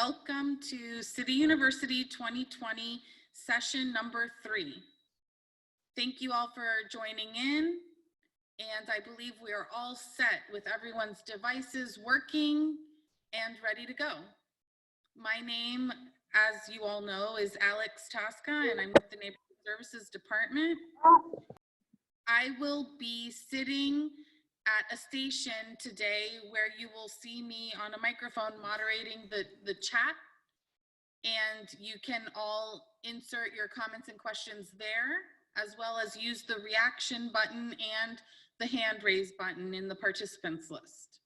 welcome to City University 2020 session number 3. Thank you all for joining in, and I believe we are all set with everyone's devices working and ready to go. My name, as you all know, is Alex Tosca, and I'm with the Neighborhood Services Department. I will be sitting at a station today where you will see me on a microphone moderating the chat, and you can all insert your comments and questions there, as well as use the reaction button and the hand raise button in the participants list.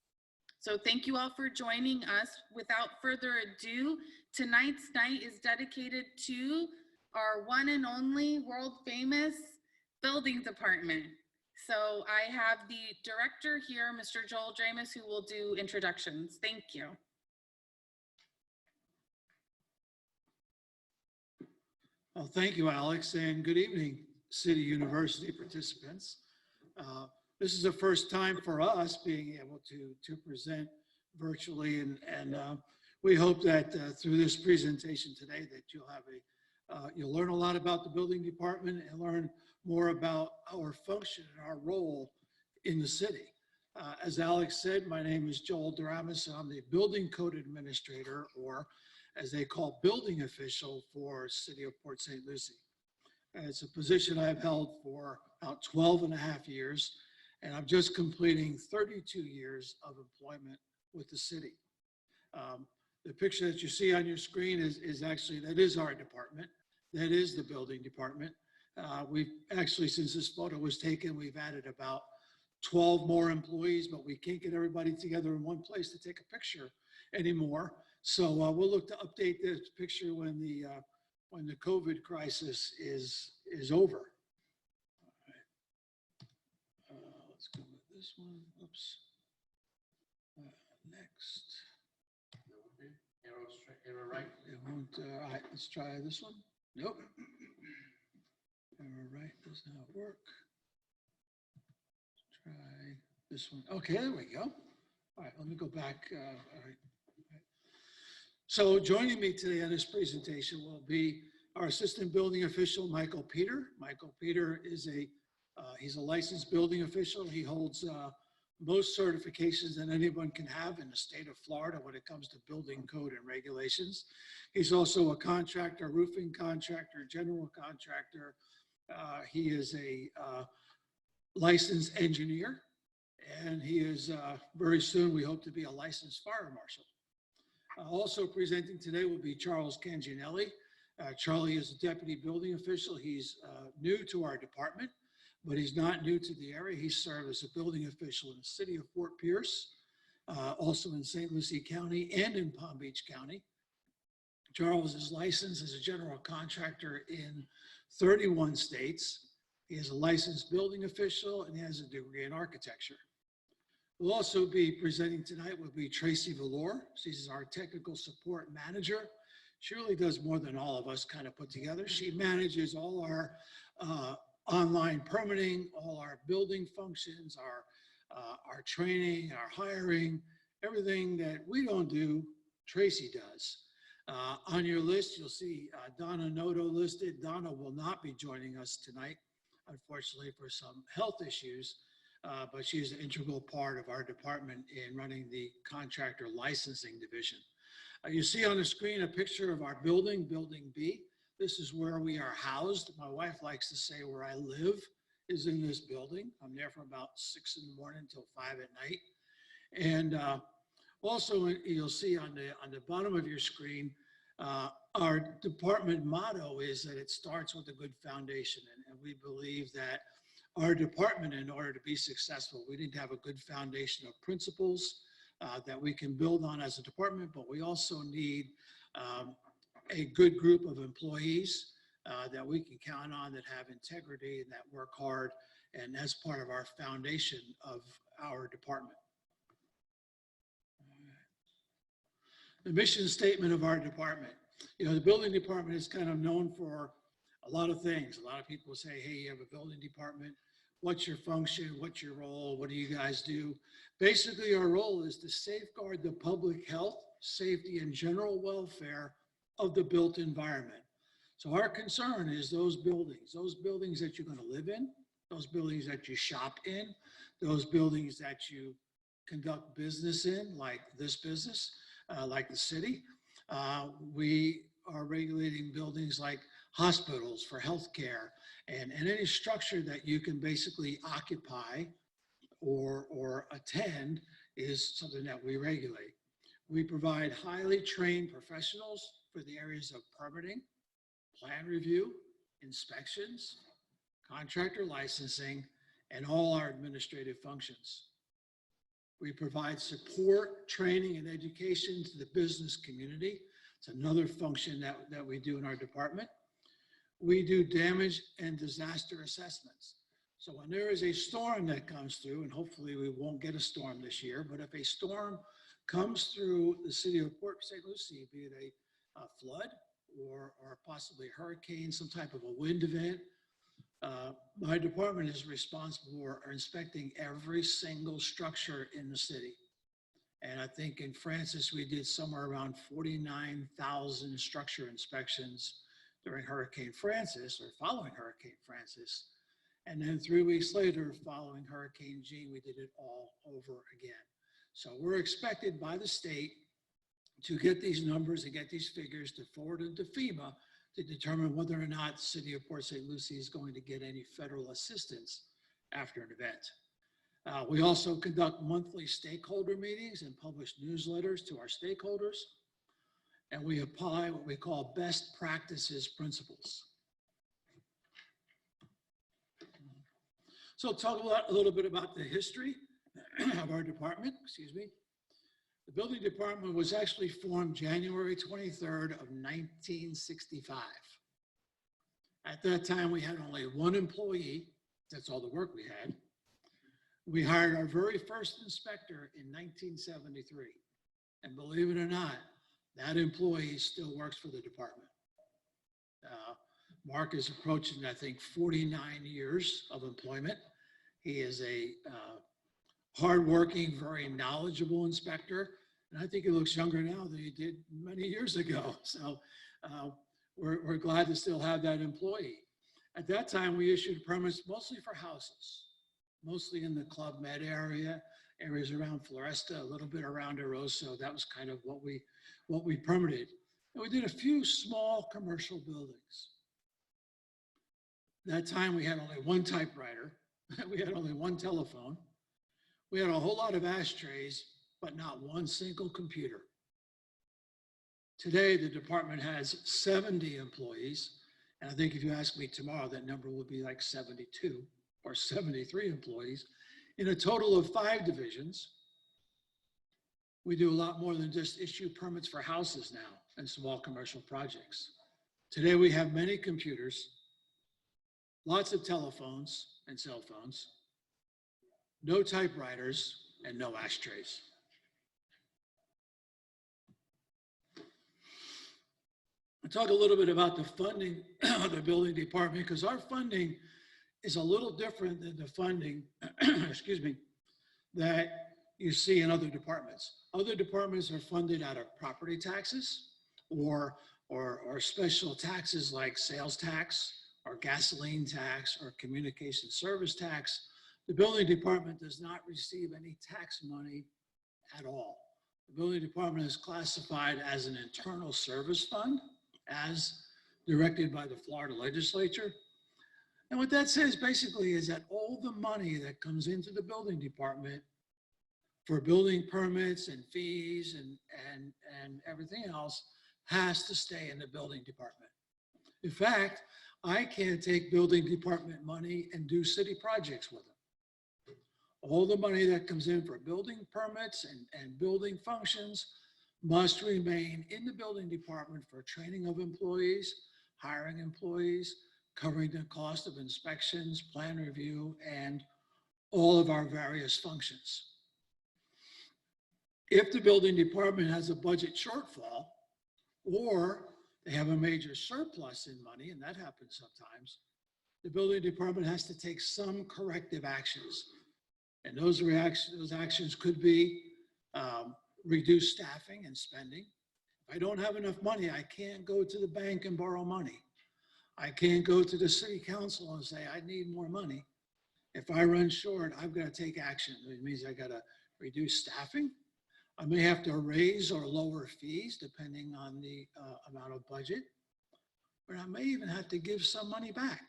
So thank you all for joining us. Without further ado, tonight's night is dedicated to our one and only world famous building department. So I have the director here, Mr. Joel Dramus, who will do introductions. Thank you. Well, thank you, Alex, and good evening, City University participants. This is the first time for us being able to present virtually, and we hope that through this presentation today that you'll learn a lot about the building department and learn more about our function and our role in the city. As Alex said, my name is Joel Dramus, and I'm the building code administrator, or as they call building official, for City of Port St. Lucie. And it's a position I've held for about 12 and a half years, and I'm just completing 32 years of employment with the city. The picture that you see on your screen is actually, that is our department. That is the building department. We've actually, since this photo was taken, we've added about 12 more employees, but we can't get everybody together in one place to take a picture anymore. So we'll look to update this picture when the COVID crisis is over. All right. Let's go with this one. Oops. Next. Arrow right. It won't. All right. Let's try this one. Nope. Arrow right does not work. Let's try this one. Okay, there we go. All right, let me go back. All right. So joining me today on this presentation will be our assistant building official, Michael Peter. Michael Peter is he's a licensed building official. He holds most certifications that anyone can have in the state of Florida when it comes to building code and regulations. He's also a contractor, roofing contractor, general contractor. He is a licensed engineer, and he is very soon, we hope to be a licensed fire marshal. Also presenting today will be Charles Canginelli. Charlie is a deputy building official. He's new to our department, but he's not new to the area. He served as a building official in the city of Fort Pierce, also in St. Lucie County and in Palm Beach County. Charles is licensed as a general contractor in 31 states. He is a licensed building official, and he has a degree in architecture. We'll also be presenting tonight will be Tracy Valor. She's our technical support manager. She really does more than all of us kind of put together. She manages all our online permitting, all our building functions, our training, our hiring, everything that we don't do, Tracy does. On your list, you'll see Donna Noto listed. Donna will not be joining us tonight, unfortunately, for some health issues, but she is an integral part of our department in running the Contractor Licensing division. You see on the screen a picture of our building, Building B. This is where we are housed. My wife likes to say where I live is in this building. I'm there from about 6 in the morning until 5 at night. And also, you'll see on the bottom of your screen, our department motto is that it starts with a good foundation. And we believe that our department, in order to be successful, we need to have a good foundation of principles that we can build on as a department, but we also need a good group of employees that we can count on, that have integrity and that work hard, and that's part of our foundation of our department. The mission statement of our department. You know, the building department is kind of known for a lot of things. A lot of people say, hey, you have a building department. What's your function? What's your role? What do you guys do? Basically, our role is to safeguard the public health safety, and general welfare of the built environment. So our concern is those buildings that you're going to live in, those buildings that you shop in, those buildings that you conduct business in, like this business, like the city. We are regulating buildings like hospitals for healthcare, and any structure that you can basically occupy or attend is something that we regulate. We provide highly trained professionals for the areas of permitting, plan review, inspections, contractor licensing, and all our administrative functions. We provide support, training, and education to the business community. It's another function that we do in our department. We do damage and disaster assessments. So when there is a storm that comes through, and hopefully we won't get a storm this year, but if a storm comes through the city of Port St. Lucie, be it a flood or possibly a hurricane, some type of a wind event, my department is responsible for inspecting every single structure in the city. And I think in Francis, we did somewhere around 49,000 structure inspections during Hurricane Francis or following Hurricane Francis. And then 3 weeks later, following Hurricane Jean, we did it all over again. So we're expected by the state to get these numbers and get these figures to forward them to FEMA to determine whether or not the city of Port St. Lucie is going to get any federal assistance after an event. We also conduct monthly stakeholder meetings and publish newsletters to our stakeholders. And we apply what we call best practices principles. So talk a little bit about the history of our department, excuse me. The building department was actually formed January 23rd of 1965. At that time, we had only one employee. That's all the work we had. We hired our very first inspector in 1973. And believe it or not, that employee still works for the department. Mark is approaching, I think, 49 years of employment. He is a hardworking, very knowledgeable inspector. And I think he looks younger now than he did many years ago. So we're glad to still have that employee. At that time, we issued permits mostly for houses, mostly in the Club Med area, areas around Floresta, a little bit around Eroso. That was kind of what we permitted. And we did a few small commercial buildings. That time we had only one typewriter. We had only one telephone. We had a whole lot of ashtrays, but not one single computer. Today, the department has 70 employees. And I think if you ask me tomorrow, that number will be like 72 or 73 employees in a total of 5 divisions. We do a lot more than just issue permits for houses now and small commercial projects. Today, we have many computers, lots of telephones and cell phones, no typewriters, and no ashtrays. I'll talk a little bit about the funding of the building department, because our funding is a little different than the funding, excuse me, that you see in other departments. Other departments are funded out of property taxes or special taxes like sales tax or gasoline tax or communication service tax. The building department does not receive any tax money at all. The building department is classified as an internal service fund, as directed by the Florida legislature. And what that says basically is that all the money that comes into the building department for building permits and fees and everything else has to stay in the building department. In fact, I can't take building department money and do city projects with them. All the money that comes in for building permits and building functions must remain in the building department for training of employees, hiring employees, covering the cost of inspections, plan review, and all of our various functions. If the building department has a budget shortfall, or they have a major surplus in money, and that happens sometimes, the building department has to take some corrective actions. And those actions could be reduce staffing and spending. If I don't have enough money, I can't go to the bank and borrow money. I can't go to the city council and say, I need more money. If I run short, I've got to take action. It means I got to reduce staffing. I may have to raise or lower fees depending on the amount of budget, but I may even have to give some money back.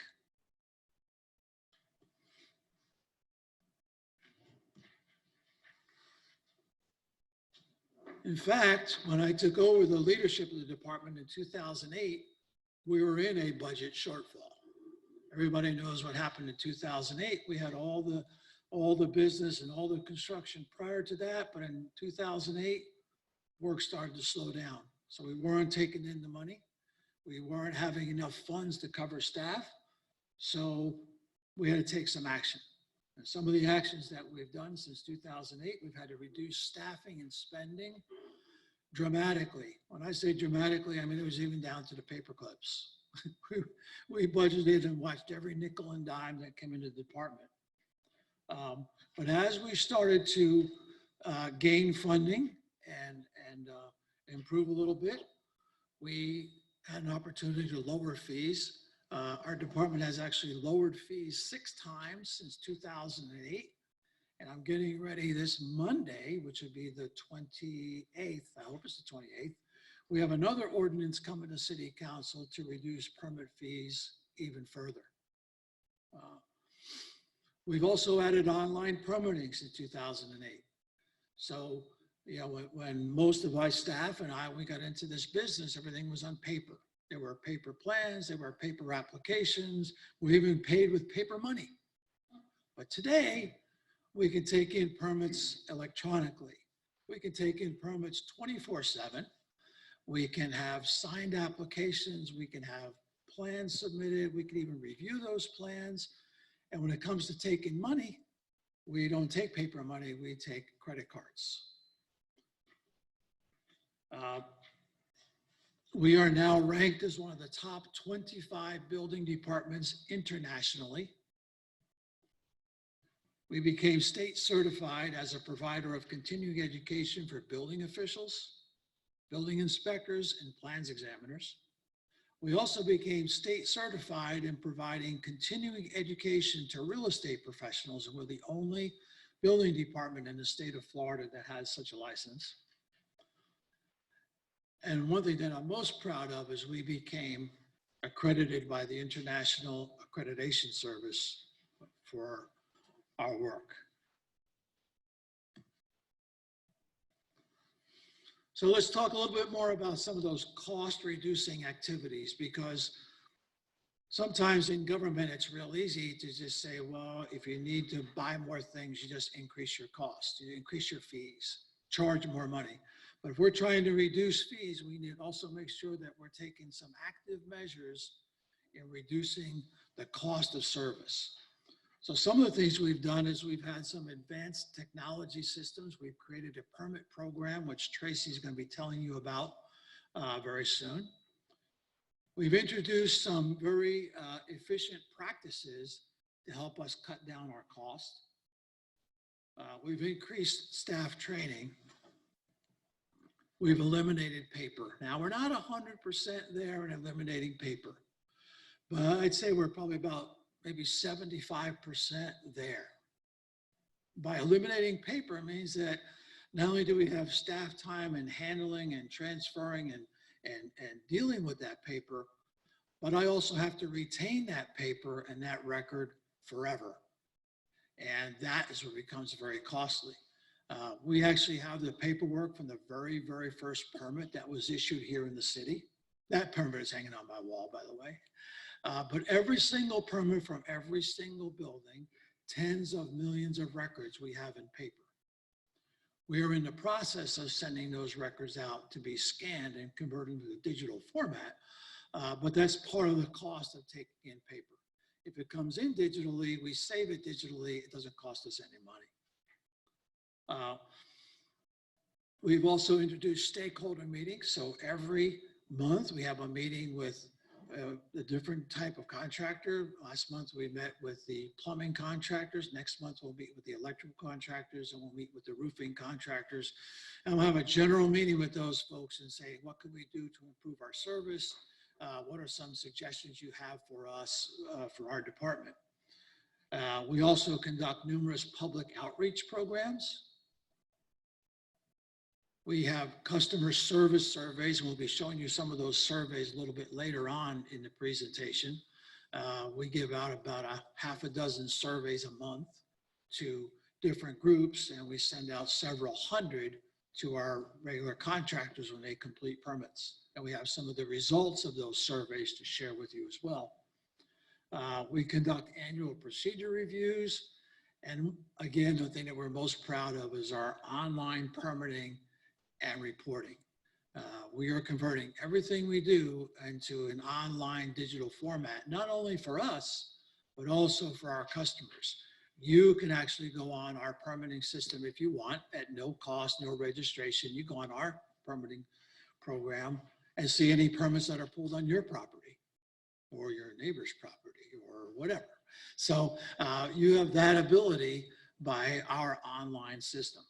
In fact, when I took over the leadership of the department in 2008, we were in a budget shortfall. Everybody knows what happened in 2008. We had all the business and all the construction prior to that, but in 2008, work started to slow down. So we weren't taking in the money. We weren't having enough funds to cover staff. So we had to take some action. And some of the actions that we've done since 2008, we've had to reduce staffing and spending dramatically. When I say dramatically, I mean, it was even down to the paper clips. We budgeted and watched every nickel and dime that came into the department. But as we started to gain funding and improve a little bit, we had an opportunity to lower fees. Our department has actually lowered fees 6 times since 2008. And I'm getting ready this Monday, which would be the 28th, I hope it's the 28th. We have another ordinance coming to City Council to reduce permit fees even further. We've also added online permitting since 2008. So, you know, when most of my staff and we got into this business, everything was on paper. There were paper plans, there were paper applications, we even paid with paper money. But today, we can take in permits electronically. We can take in permits 24/7. We can have signed applications. We can have plans submitted. We can even review those plans. And when it comes to taking money, we don't take paper money, we take credit cards. We are now ranked as one of the top 25 building departments internationally. We became state certified as a provider of continuing education for building officials, building inspectors, and plans examiners. We also became state certified in providing continuing education to real estate professionals, and we're the only building department in the state of Florida that has such a license. And one thing that I'm most proud of is we became accredited by the International Accreditation Service for our work. So let's talk a little bit more about some of those cost reducing activities, because sometimes in government, it's real easy to just say, well, if you need to buy more things, you just increase your costs, you increase your fees, charge more money. But if we're trying to reduce fees, we need to also make sure that we're taking some active measures in reducing the cost of service. So some of the things we've done is we've had some advanced technology systems. We've created a permit program, which Tracy's going to be telling you about very soon. We've introduced some very efficient practices to help us cut down our costs. We've increased staff training. We've eliminated paper. Now, we're not 100% there in eliminating paper, but I'd say we're probably about maybe 75% there. By eliminating paper, it means that not only do we have staff time and handling and transferring and dealing with that paper, but I also have to retain that paper and that record forever. And that is what becomes very costly. We actually have the paperwork from the very, very first permit that was issued here in the city. That permit is hanging on my wall, by the way. But every single permit from every single building, tens of millions of records we have in paper. We are in the process of sending those records out to be scanned and converted to the digital format, but that's part of the cost of taking in paper. If it comes in digitally, we save it digitally, it doesn't cost us any money. We've also introduced stakeholder meetings. So every month we have a meeting with a different type of contractor. Last month, we met with the plumbing contractors. Next month, we'll meet with the electrical contractors, and we'll meet with the roofing contractors. And we'll have a general meeting with those folks and say, what can we do to improve our service? What are some suggestions you have for us, for our department? We also conduct numerous public outreach programs. We have customer service surveys, and we'll be showing you some of those surveys a little bit later on in the presentation. We give out about a half a dozen surveys a month to different groups, and we send out several hundred to our regular contractors when they complete permits. And we have some of the results of those surveys to share with you as well. We conduct annual procedure reviews. And again, the thing that we're most proud of is our online permitting and reporting. We are converting everything we do into an online digital format, not only for us, but also for our customers. You can actually go on our permitting system if you want at no cost, no registration. You go on our permitting program and see any permits that are pulled on your property or your neighbor's property or whatever. So you have that ability by our online system.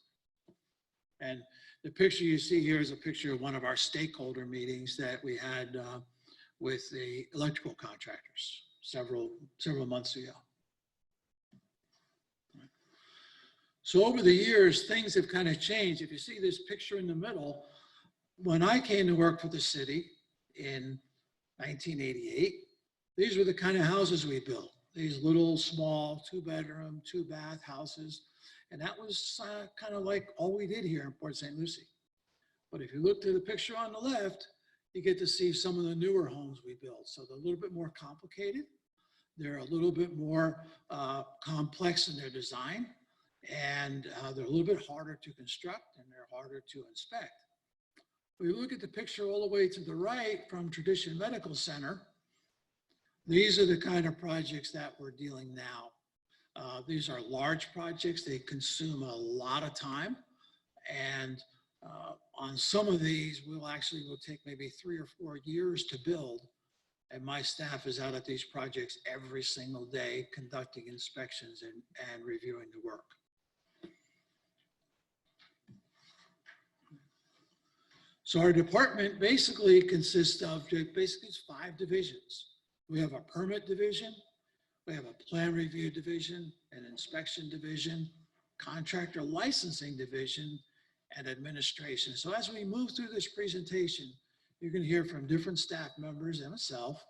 And the picture you see here is a picture of one of our stakeholder meetings that we had with the electrical contractors several months ago. So over the years, things have kind of changed. If you see this picture in the middle, when I came to work for the city in 1988, these were the kind of houses we built. These little small 2-bedroom, 2-bath houses. And that was kind of like all we did here in Port St. Lucie. But if you look to the picture on the left, you get to see some of the newer homes we built. So they're a little bit more complicated. They're a little bit more complex in their design. And they're a little bit harder to construct, and they're harder to inspect. If we look at the picture all the way to the right from Tradition Medical Center, these are the kind of projects that we're dealing now. These are large projects. They consume a lot of time. And on some of these, will take maybe 3 or 4 years to build. And my staff is out at these projects every single day, conducting inspections and reviewing the work. So our department basically consists of it's 5 divisions. We have a permit division, we have a plan review division, an inspection division, contractor licensing division, and administration. So as we move through this presentation, you're going to hear from different staff members and myself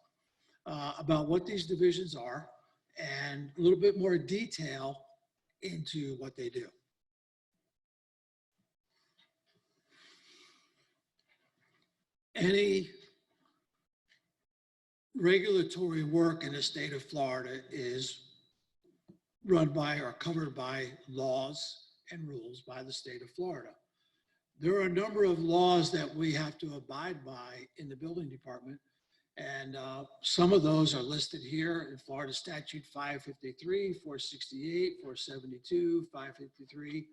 about what these divisions are and a little bit more detail into what they do. Any regulatory work in the state of Florida is run by or covered by laws and rules by the state of Florida. There are a number of laws that we have to abide by in the building department, and some of those are listed here in Florida Statute 553, 468, 472, 553,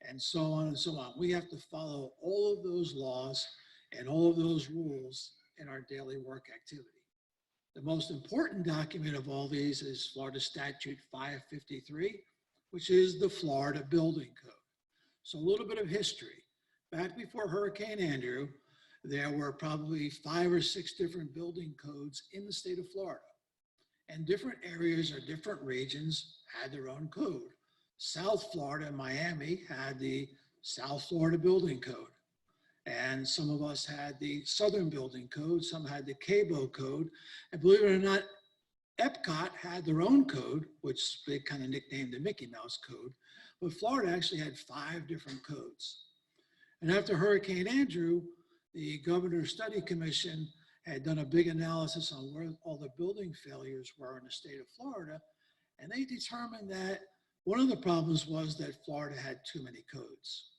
and so on and so on. We have to follow all of those laws and all of those rules in our daily work activity. The most important document of all these is Florida Statute 553, which is the Florida Building Code. So a little bit of history. Back before Hurricane Andrew, there were probably 5 or 6 different building codes in the state of Florida. And different areas or different regions had their own code. South Florida and Miami had the South Florida Building Code. And some of us had the Southern Building Code, some had the CABO code. And believe it or not, Epcot had their own code, which they kind of nicknamed the Mickey Mouse Code. But Florida actually had 5 different codes. And after Hurricane Andrew, the Governor's Study Commission had done a big analysis on where all the building failures were in the state of Florida. And they determined that one of the problems was that Florida had too many codes.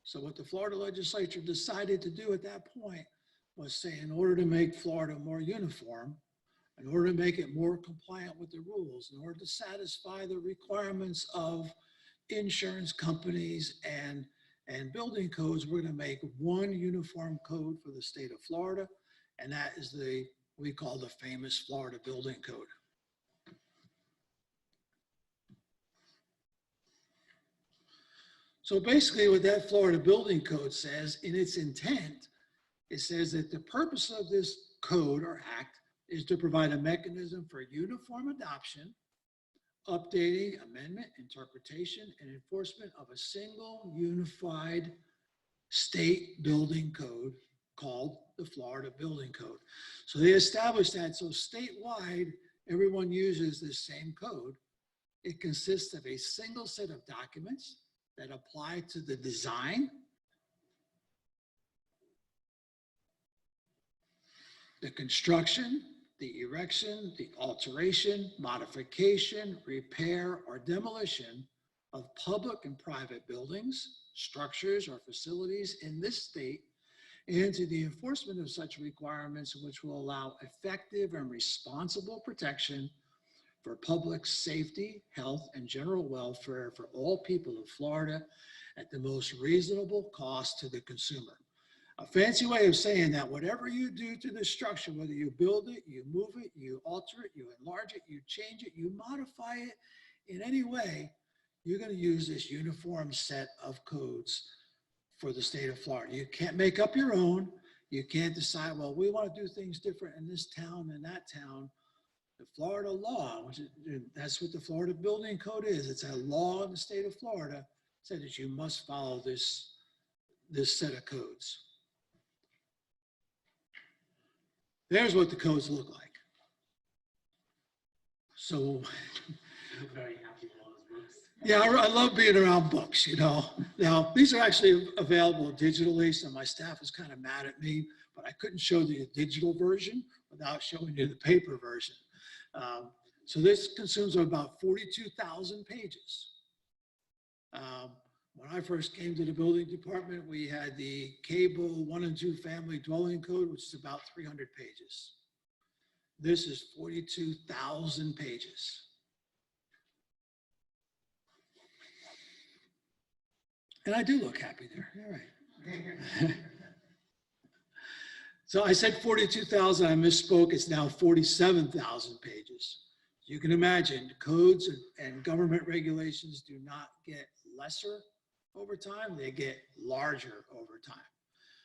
So what the Florida legislature decided to do at that point was say, in order to make Florida more uniform, in order to make it more compliant with the rules, in order to satisfy the requirements of insurance companies and building codes, we're going to make one uniform code for the state of Florida, and that is the we call the famous Florida Building Code. So basically what that Florida Building Code says in its intent, it says that the purpose of this code or act is to provide a mechanism for uniform adoption, updating, amendment, interpretation, and enforcement of a single unified state building code called the Florida Building Code. So they established that so statewide, everyone uses this same code. It consists of a single set of documents that apply to the design, the construction, the erection, the alteration, modification, repair, or demolition of public and private buildings, structures, or facilities in this state, and to the enforcement of such requirements which will allow effective and responsible protection for public safety, health, and general welfare for all people of Florida at the most reasonable cost to the consumer. A fancy way of saying that whatever you do to the structure, whether you build it, you move it, you alter it, you enlarge it, you change it, you modify it in any way, you're going to use this uniform set of codes for the state of Florida. You can't make up your own. You can't decide, well, we want to do things different in this town and that town. The Florida law, which is, that's what the Florida Building Code is. It's a law in the state of Florida, said that you must follow this set of codes. There's what the codes look like. So, Very happy with all those books. yeah, I love being around books, you know. Now, these are actually available digitally, so my staff is kind of mad at me, but I couldn't show you the digital version without showing you the paper version. So this consumes about 42,000 pages. When I first came to the building department, we had the cable 1 and 2 family dwelling code, which is about 300 pages. This is 42,000 pages. And I do look happy there. All right. So I said 42,000, I misspoke. It's now 47,000 pages. You can imagine codes and government regulations do not get lesser over time, they get larger over time.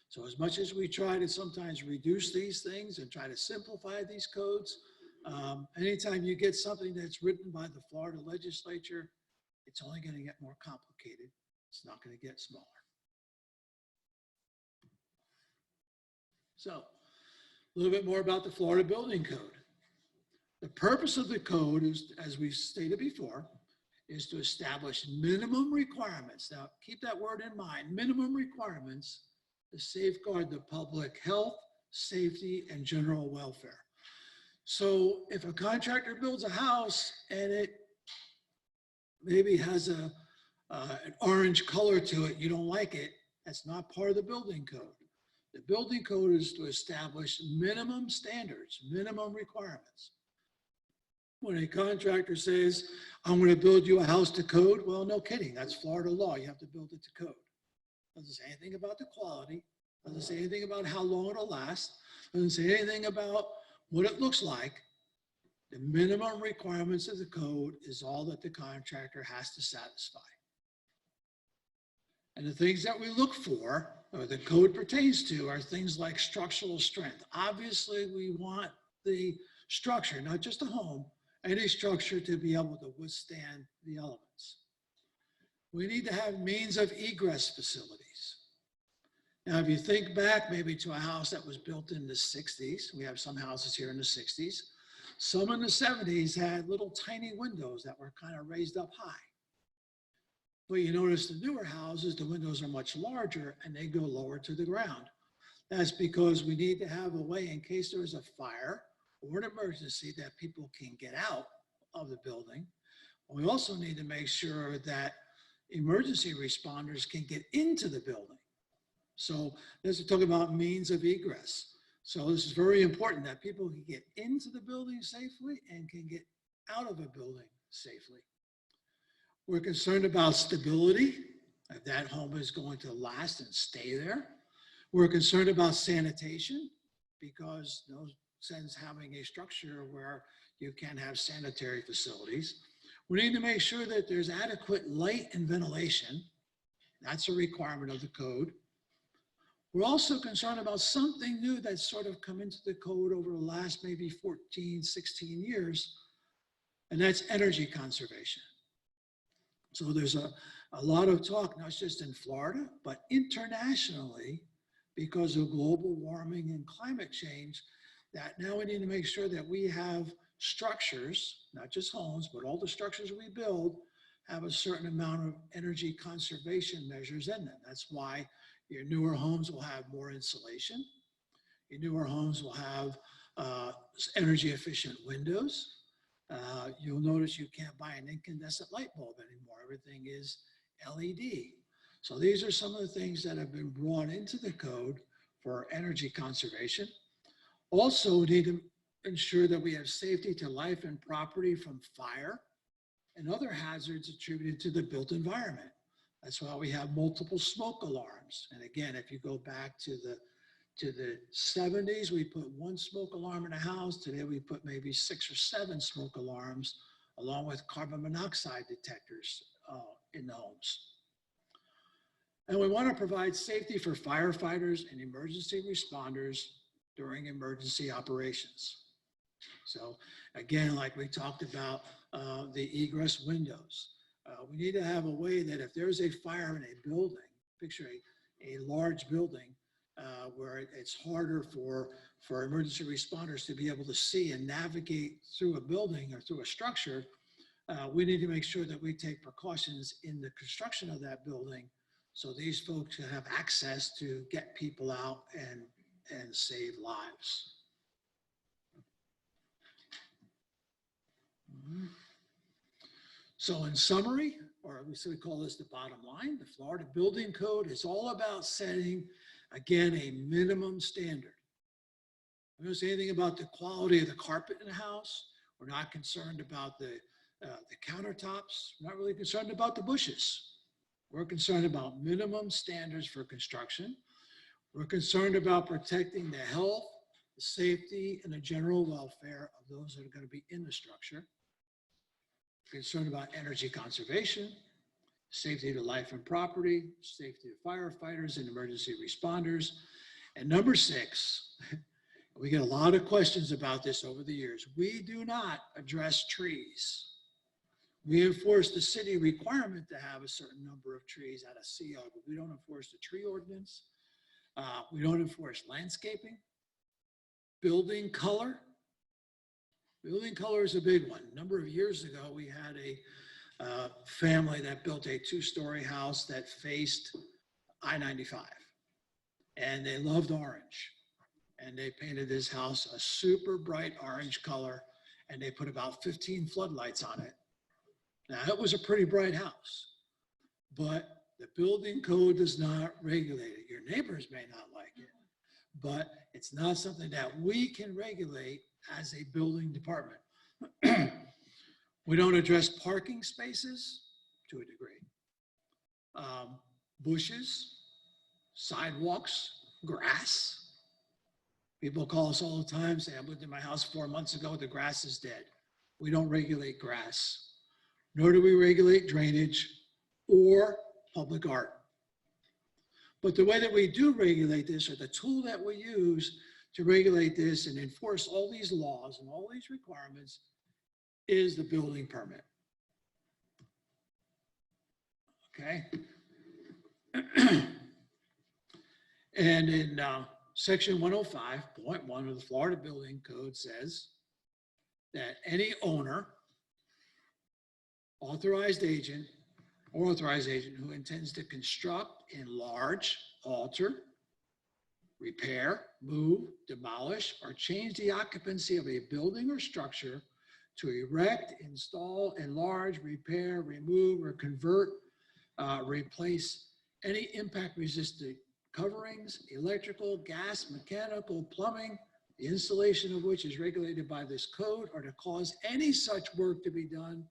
So as much as we try to sometimes reduce these things and try to simplify these codes, anytime you get something that's written by the Florida legislature, it's only going to get more complicated. It's not going to get smaller. So, a little bit more about the Florida Building Code. The purpose of the code is, as we stated before, is to establish minimum requirements. Now, keep that word in mind, minimum requirements to safeguard the public health, safety, and general welfare. So if a contractor builds a house and it maybe has an orange color to it, you don't like it, that's not part of the building code. The building code is to establish minimum standards, minimum requirements. When a contractor says, I'm going to build you a house to code, well, no kidding, that's Florida law. You have to build it to code. Doesn't say anything about the quality, doesn't say anything about how long it'll last, doesn't say anything about what it looks like. The minimum requirements of the code is all that the contractor has to satisfy. And the things that we look for, or the code pertains to, are things like structural strength. Obviously, we want the structure, not just a home, any structure to be able to withstand the elements. We need to have means of egress facilities. Now, if you think back maybe to a house that was built in the 60s, we have some houses here in the 60s, some in the 70s had little tiny windows that were kind of raised up high. But you notice the newer houses, the windows are much larger and they go lower to the ground. That's because we need to have a way in case there is a fire or an emergency that people can get out of the building. We also need to make sure that emergency responders can get into the building. So this is talking about means of egress. So this is very important that people can get into the building safely and can get out of a building safely. We're concerned about stability, if that home is going to last and stay there. We're concerned about sanitation because those sense having a structure where you can have sanitary facilities. We need to make sure that there's adequate light and ventilation. That's a requirement of the code. We're also concerned about something new that's sort of come into the code over the last maybe 14, 16 years, and that's energy conservation. So there's a lot of talk, not just in Florida, but internationally, because of global warming and climate change, that now we need to make sure that we have structures, not just homes, but all the structures we build have a certain amount of energy conservation measures in them. That's why your newer homes will have more insulation. Your newer homes will have energy efficient windows. You'll notice you can't buy an incandescent light bulb anymore. Everything is LED. So these are some of the things that have been brought into the code for energy conservation. Also, we need to ensure that we have safety to life and property from fire and other hazards attributed to the built environment. That's why we have multiple smoke alarms. And again, if you go back to the 70s, we put one smoke alarm in a house. Today, we put maybe 6 or 7 smoke alarms, along with carbon monoxide detectors in the homes. And we want to provide safety for firefighters and emergency responders during emergency operations. So again, like we talked about the egress windows, we need to have a way that if there's a fire in a building, picture a large building where it's harder for emergency responders to be able to see and navigate through a building or through a structure, we need to make sure that we take precautions in the construction of that building so these folks can have access to get people out and save lives. So in summary, or we call this the bottom line, the Florida Building Code is all about setting, again, a minimum standard. We don't say anything about the quality of the carpet in the house. We're not concerned about the countertops. We're not really concerned about the bushes. We're concerned about minimum standards for construction. We're concerned about protecting the health, the safety, and the general welfare of those that are going to be in the structure. We're concerned about energy conservation, safety to life and property, safety to firefighters and emergency responders. And number 6, we get a lot of questions about this over the years. We do not address trees. We enforce the city requirement to have a certain number of trees at a CO, but we don't enforce the tree ordinance. We don't enforce landscaping. Building color. Building color is a big one. A number of years ago, we had a family that built a 2-story house that faced I-95. And they loved orange. And they painted this house a super bright orange color, and they put about 15 floodlights on it. Now, it was a pretty bright house, but the building code does not regulate it. Your neighbors may not like it, but it's not something that we can regulate as a building department. We don't address parking spaces to a degree. Bushes, sidewalks, grass. People call us all the time, say, I lived in my house 4 months ago, the grass is dead. We don't regulate grass, nor do we regulate drainage or public art. But the way that we do regulate this, or the tool that we use to regulate this and enforce all these laws and all these requirements, is the building permit. Okay. And in section 105.1 of the Florida Building Code says that any owner, authorized agent, or authorized agent who intends to construct, enlarge, alter, repair, move, demolish, or change the occupancy of a building or structure to erect, install, enlarge, repair, remove, or convert, replace any impact-resistant coverings, electrical, gas, mechanical, plumbing, the installation of which is regulated by this code, or to cause any such work to be done,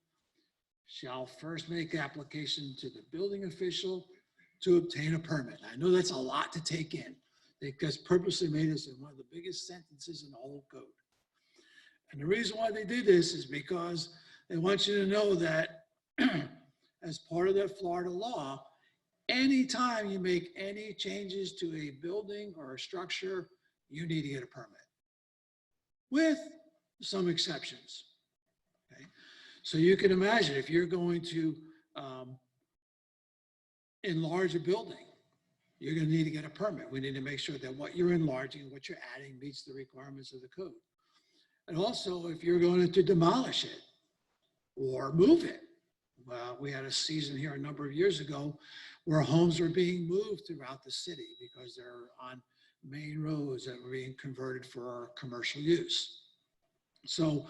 shall first make application to the building official to obtain a permit. I know that's a lot to take in. That's purposely made this in one of the biggest sentences in the whole code. And the reason why they did this is because they want you to know that as part of that Florida law, anytime you make any changes to a building or a structure, you need to get a permit, with some exceptions. Okay? So you can imagine if you're going to enlarge a building, you're going to need to get a permit. We need to make sure that what you're enlarging, what you're adding meets the requirements of the code. And also, if you're going to demolish it or move it. Well, we had a season here a number of years ago where homes were being moved throughout the city because they're on main roads that were being converted for commercial use. So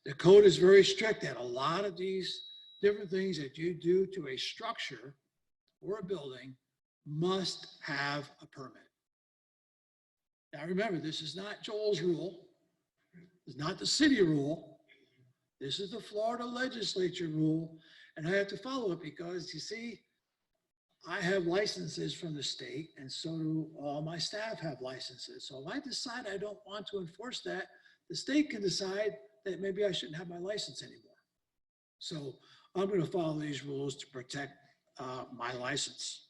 the code is very strict that a lot of these different things that you do to a structure or a building must have a permit. Now remember, this is not Joel's rule. It's not the city rule. This is the Florida legislature rule. And I have to follow it because, you see, I have licenses from the state, and so do all my staff have licenses. So if I decide I don't want to enforce that, the state can decide that maybe I shouldn't have my license anymore. So I'm going to follow these rules to protect my license.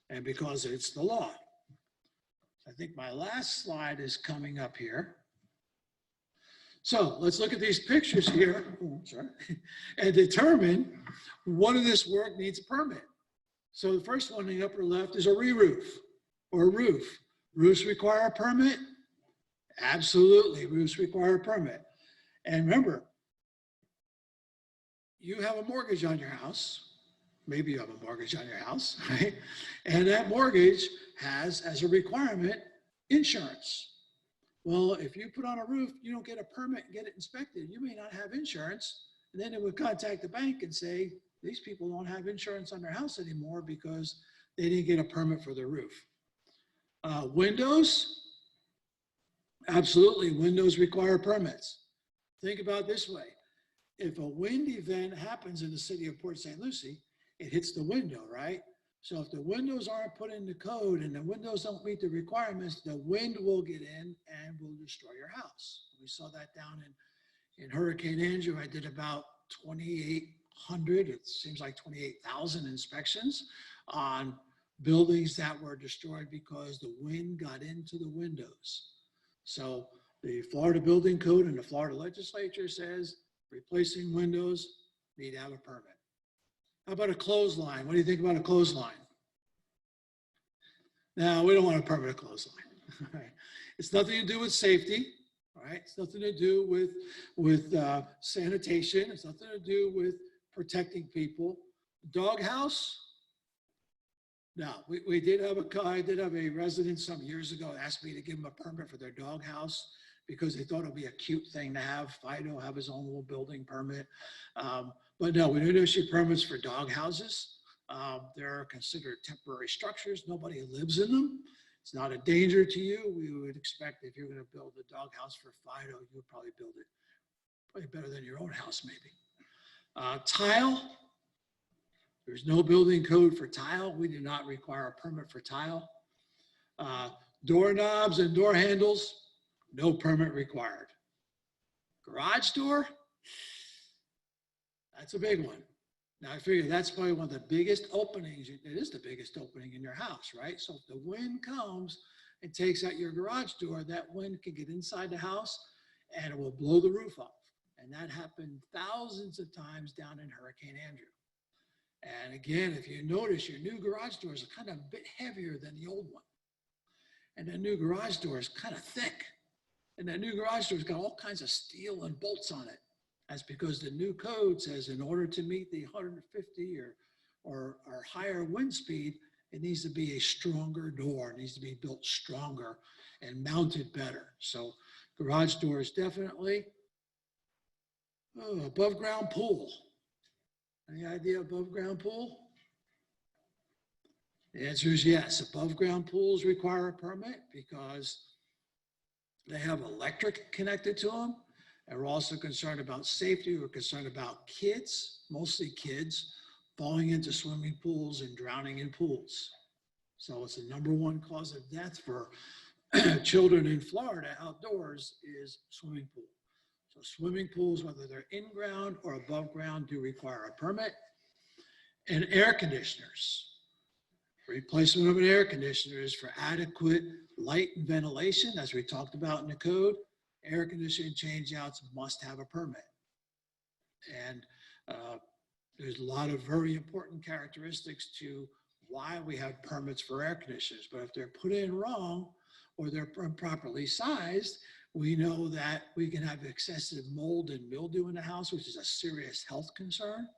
And because it's the law. I think my last slide is coming up here. So let's look at these pictures here, and determine what of this work needs a permit. So the first one in the upper left is a re-roof or a roof. Roofs require a permit? Absolutely, roofs require a permit. And remember, you have a mortgage on your house. Maybe you have a mortgage on your house, right? And that mortgage has, as a requirement, insurance. Well, if you put on a roof, you don't get a permit and get it inspected, you may not have insurance. And then it would contact the bank and say, these people don't have insurance on their house anymore because they didn't get a permit for their roof. Windows, absolutely, windows require permits. Think about it this way. If a wind event happens in the city of Port St. Lucie, it hits the window, right? So if the windows aren't put in the code and the windows don't meet the requirements, the wind will get in and will destroy your house. We saw that down in Hurricane Andrew. I did about 2,800, it seems like 28,000 inspections on buildings that were destroyed because the wind got into the windows. So the Florida Building Code and the Florida Legislature says replacing windows need to have a permit. How about a clothesline? What do you think about a clothesline? Now, we don't want a permanent clothesline. Right? It's nothing to do with safety, right? It's nothing to do with sanitation. It's nothing to do with protecting people. Doghouse? No, I did have a resident some years ago ask me to give them a permit for their doghouse because they thought it would be a cute thing to have. Fido have his own little building permit. But no, we don't issue permits for dog houses. They're considered temporary structures. Nobody lives in them. It's not a danger to you. We would expect if you're going to build a dog house for Fido, you would probably build it probably better than your own house, maybe. Tile, there's no building code for tile. We do not require a permit for tile. Doorknobs and door handles, no permit required. Garage door, that's a big one. Now I figure that's probably one of the biggest openings. It is the biggest opening in your house, right? So if the wind comes and takes out your garage door, that wind can get inside the house and it will blow the roof off. And that happened thousands of times down in Hurricane Andrew. And again, if you notice, your new garage doors are kind of a bit heavier than the old one. And that new garage door is kind of thick. And that new garage door's got all kinds of steel and bolts on it. That's because the new code says in order to meet the 150 or higher wind speed, it needs to be a stronger door. It needs to be built stronger and mounted better. So garage doors definitely. Above ground pool. Any idea above ground pool? The answer is yes. Above ground pools require a permit because they have electric connected to them. And we're also concerned about safety. We're concerned about kids, mostly kids, falling into swimming pools and drowning in pools. So it's the #1 cause of death for children in Florida outdoors is swimming pool. So swimming pools, whether they're in ground or above ground, do require a permit. And air conditioners. Replacement of an air conditioner is for adequate light and ventilation, as we talked about in the code. Air conditioning changeouts must have a permit. And there's a lot of very important characteristics to why we have permits for air conditioners. But if they're put in wrong or they're improperly sized, we know that we can have excessive mold and mildew in the house, which is a serious health concern.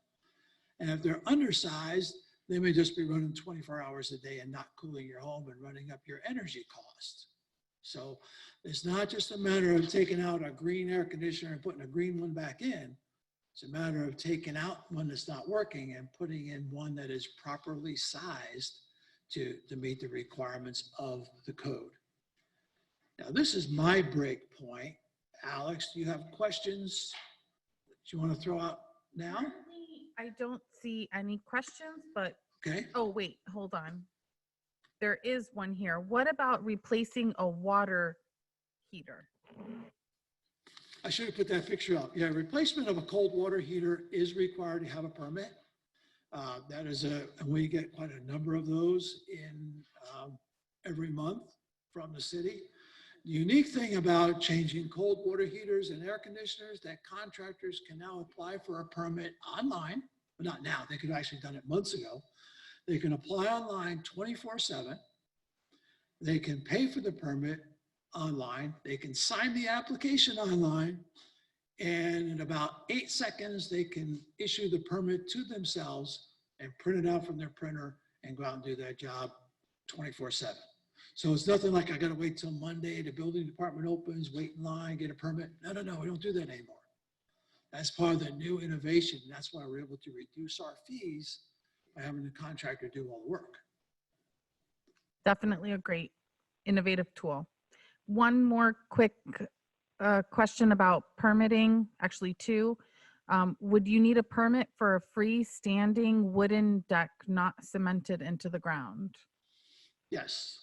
And if they're undersized, they may just be running 24 hours a day and not cooling your home and running up your energy cost. So it's not just a matter of taking out a green air conditioner and putting a green one back in. It's a matter of taking out one that's not working and putting in one that is properly sized to meet the requirements of the code. Now, this is my break point. Alex, do you have questions that you want to throw out now? I don't see any questions, but, Okay. oh, wait, hold on. There is one here. What about replacing a water heater? I should have put that picture up. Yeah, replacement of a cold water heater is required to have a permit. That is and we get quite a number of those in every month from the city. The unique thing about changing cold water heaters and air conditioners, that contractors can now apply for a permit online. Well, not now, they could have actually done it months ago. They can apply online 24/7. They can pay for the permit online. They can sign the application online. And in about 8 seconds, they can issue the permit to themselves and print it out from their printer and go out and do that job 24/7. So it's nothing like I got to wait till Monday, the building department opens, wait in line, get a permit. No, we don't do that anymore. That's part of the new innovation. That's why we're able to reduce our fees by having the contractor do all the work. Definitely a great innovative tool. One more quick question about permitting, actually two. Would you need a permit for a freestanding wooden deck not cemented into the ground? Yes.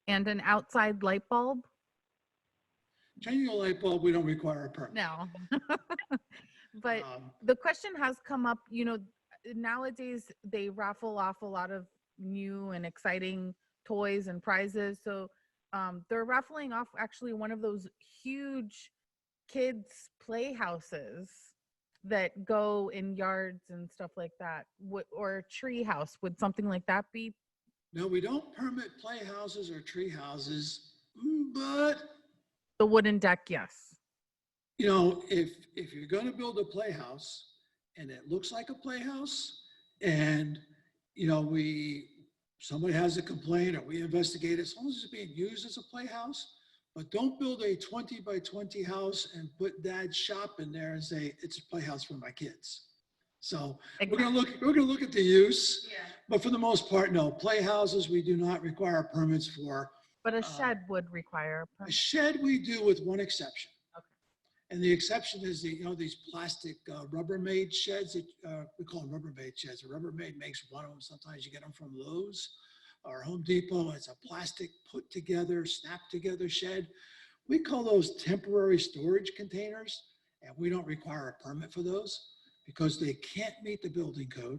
And an outside light bulb? Changing a light bulb, we don't require a permit. No. But Um, the question has come up, nowadays they raffle off a lot of new and exciting toys and prizes. So they're raffling off actually one of those huge kids playhouses that go in yards and stuff like that. Or a tree house. Would something like that be? No, we don't permit playhouses or tree houses, but The wooden deck, yes. if you're going to build a playhouse and it looks like a playhouse, and somebody has a complaint or we investigate it, as long as it's being used as a playhouse, but don't build a 20 by 20 house and put dad's shop in there and say it's a playhouse for my kids. So we're going to look at the use, but for the most part, no. Playhouses we do not require permits for. But a shed would require a A permit. shed we do with one exception. Okay. And the exception is these plastic Rubbermaid sheds that we call them Rubbermaid sheds. A Rubbermaid makes one of them. Sometimes you get them from Lowe's or Home Depot. It's a plastic put together, snap together shed. We call those temporary storage containers, and we don't require a permit for those because they can't meet the building code.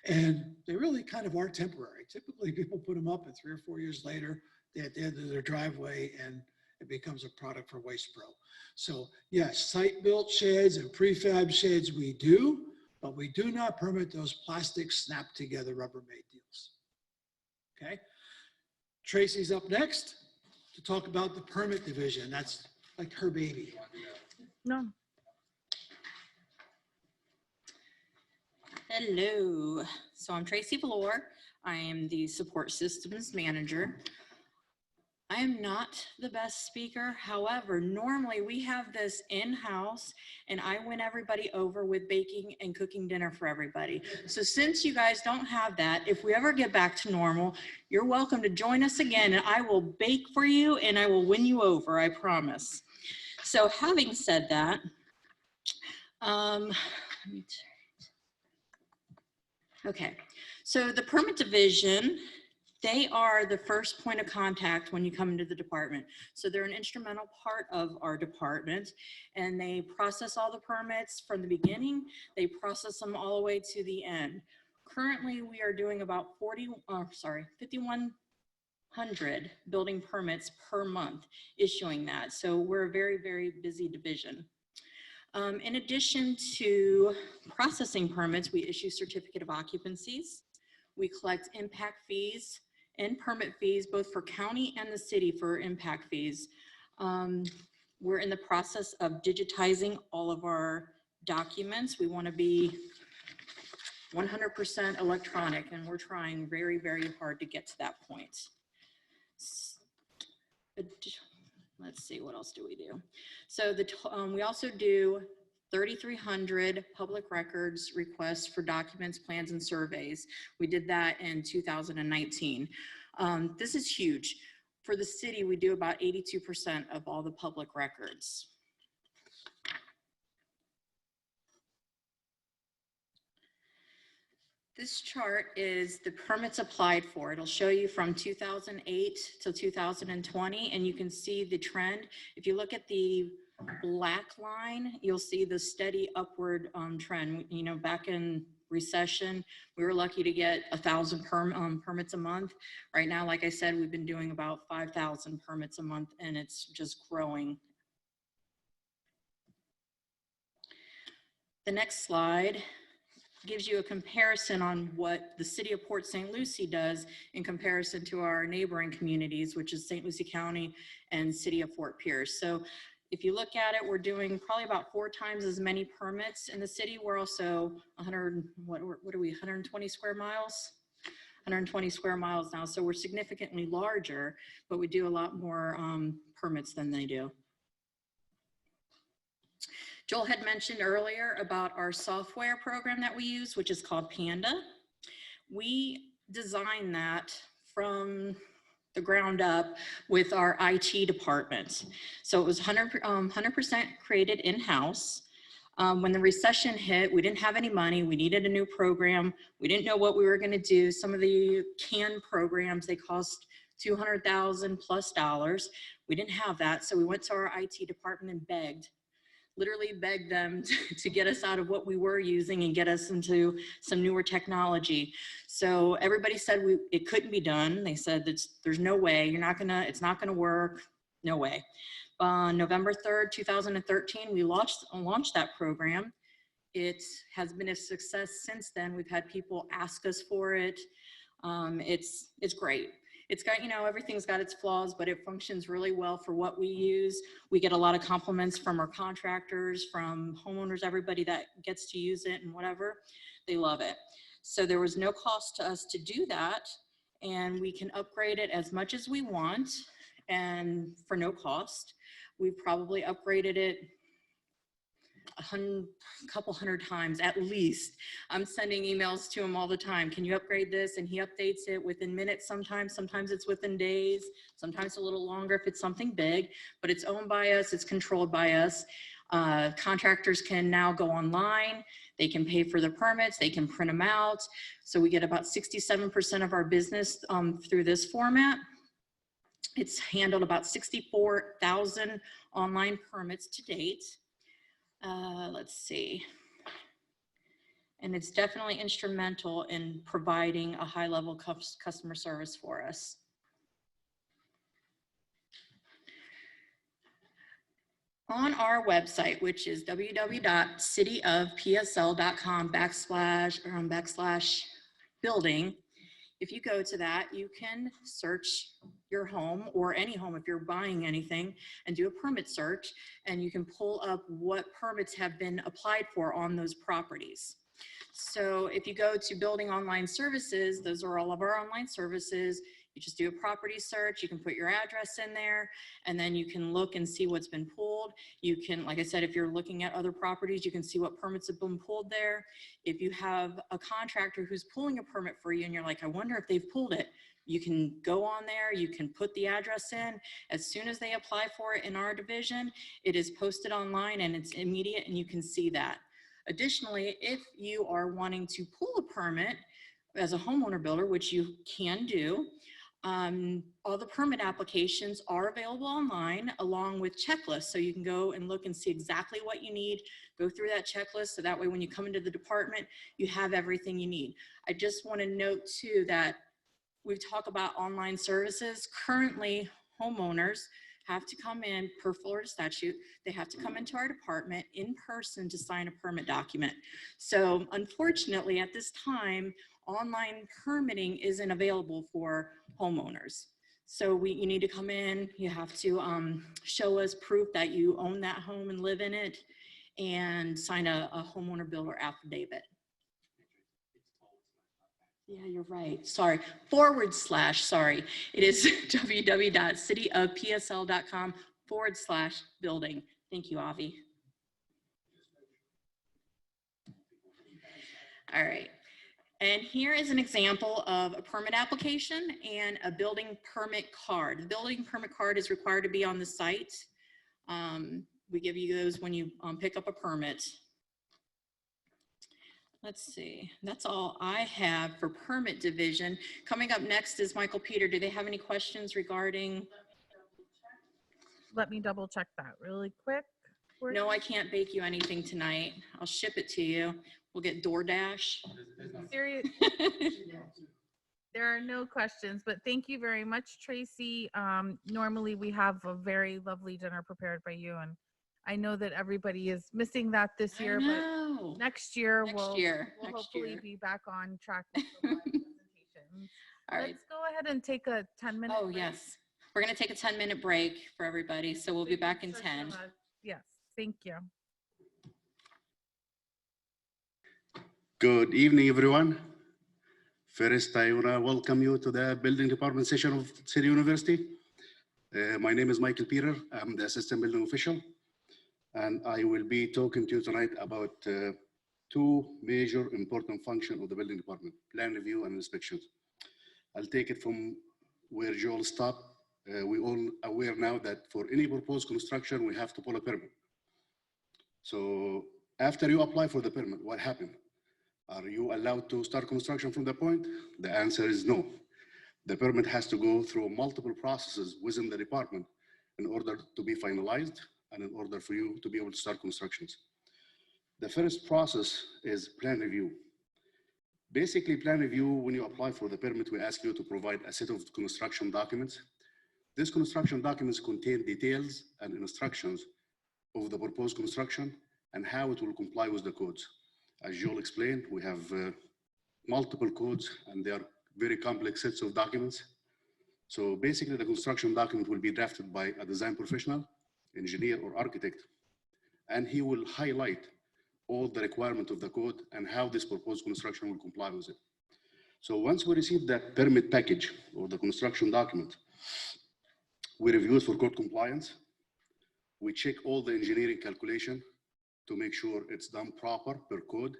And they really kind of are temporary. Typically, people put them up and 3 or 4 years later, they're at the end of their driveway and it becomes a product for Waste Pro. So yes, site-built sheds and prefab sheds we do, but we do not permit those plastic snap-together Rubbermaid deals. Okay? Tracy's up next to talk about the permit division. That's like her baby. No. Hello, so I'm Tracy Valor. I am the support systems manager. I am not the best speaker. However, normally we have this in-house and I win everybody over with baking and cooking dinner for everybody. So since you guys don't have that, if we ever get back to normal, you're welcome to join us again and I will bake for you and I will win you over, I promise. So having said that, okay, So the permit division, they are the first point of contact when you come into the department. So they're an instrumental part of our department, and they process all the permits from the beginning. They process them all the way to the end. Currently, we are doing about 5,100 building permits per month, issuing that. So we're a very, very busy division. In addition to processing permits, we issue certificate of occupancies. We collect impact fees and permit fees, both for county and the city for impact fees. We're in the process of digitizing all of our documents. We want to be 100% electronic, and we're trying very, very hard to get to that point. Let's see, what else do we do? So we also do 3,300 public records requests for documents, plans, and surveys. We did that in 2019. This is huge. For the city, we do about 82% of all the public records. This chart is the permits applied for. It'll show you from 2008 till 2020, and you can see the trend. If you look at the black line, you'll see the steady upward trend. You know, back in recession, we were lucky to get 1,000 permits a month. Right now, like I said, we've been doing about 5,000 permits a month, and it's just growing. The next slide gives you a comparison on what the city of Port St. Lucie does in comparison to our neighboring communities, which is St. Lucie County and city of Fort Pierce. So if you look at it, we're doing probably about 4 times as many permits in the city. We're also 120 square miles? 120 square miles now. So we're significantly larger, but we do a lot more permits than they do. Joel had mentioned earlier about our software program that we use, which is called Panda. We designed that from the ground up with our IT department. So it was 100% created in-house. When the recession hit, we didn't have any money. We needed a new program. We didn't know what we were gonna do. Some of the canned programs, they cost $200,000 plus. We didn't have that. So we went to our IT department and literally begged them to get us out of what we were using and get us into some newer technology. So everybody said it couldn't be done. They said that there's no way, it's not gonna work, no way. November 3rd, 2013, we launched that program. It has been a success since then. We've had people ask us for it. It's great. It's got, everything's got its flaws, but it functions really well for what we use. We get a lot of compliments from our contractors, from homeowners, everybody that gets to use it and whatever, they love it. So there was no cost to us to do that, and we can upgrade it as much as we want and for no cost. We've probably upgraded it a couple hundred times at least. I'm sending emails to him all the time. Can you upgrade this? And he updates it within minutes sometimes it's within days, sometimes a little longer if it's something big, but it's owned by us, it's controlled by us. Contractors can now go online, they can pay for the permits, they can print them out. So we get about 67% of our business through this format. It's handled about 64,000 online permits to date. Let's see. And it's definitely instrumental in providing a high level customer service for us. On our website, which is www.cityofpsl.com/building, if you go to that, you can search your home or any home if you're buying anything and do a permit search, and you can pull up what permits have been applied for on those properties. So if you go to building online services, those are all of our online services. You just do a property search, you can put your address in there, and then you can look and see what's been pulled. You can, like I said, if you're looking at other properties, you can see what permits have been pulled there. If you have a contractor who's pulling a permit for you and you're like, I wonder if they've pulled it, you can go on there, you can put the address in. As soon as they apply for it in our division, it is posted online and it's immediate and you can see that. Additionally, if you are wanting to pull a permit, as a homeowner builder, which you can do. All the permit applications are available online along with checklists. So you can go and look and see exactly what you need, go through that checklist. So that way, when you come into the department, you have everything you need. I just want to note too that we talk about online services. Currently, homeowners have to come in per Florida statute. They have to come into our department in person to sign a permit document. So unfortunately, at this time, online permitting isn't available for homeowners. So you need to come in, you have to show us proof that you own that home and live in it, and sign a homeowner builder affidavit. Yeah, you're right. Sorry. /. It is www.cityofpsl.com/building. Thank you, Avi. All right. And here is an example of a permit application and a building permit card. The building permit card is required to be on the site. We give you those when you pick up a permit. Let's see, that's all I have for permit division. Coming up next is Michael Peter. Do they have any questions regarding? Let me double check that really quick. No, I can't bake you anything tonight. I'll ship it to you. We'll get DoorDash. Serious. There are no questions, but thank you very much, Tracy. Normally we have a very lovely dinner prepared by you, and I know that everybody is missing that this year, but next year we'll hopefully be back on track with the live presentations. All right. Let's go ahead and take a 10-minute Oh, yes. We're going to take a 10-minute break for everybody, so we'll be back in 10. Yes, thank you. Good evening, everyone. First, I want to welcome you to the building department session of City University. My name is Michael Peter. I'm the assistant building official, and I will be talking to you tonight about two major important functions of the building department: plan review and inspections. I'll take it from where Joel stopped. We all aware now that for any proposed construction, we have to pull a permit. So after you apply for the permit, what happened? Are you allowed to start construction from that point? The answer is no. The permit has to go through multiple processes within the department in order to be finalized and in order for you to be able to start constructions. The first process is plan review. Basically, plan review, when you apply for the permit, we ask you to provide a set of construction documents. These construction documents contain details and instructions of the proposed construction and how it will comply with the codes. As Joel explained, we have multiple codes and they are very complex sets of documents. So basically the construction document will be drafted by a design professional, engineer or architect, and he will highlight all the requirements of the code and how this proposed construction will comply with it. So once we receive that permit package or the construction document, we review it for code compliance. We check all the engineering calculation to make sure it's done proper per code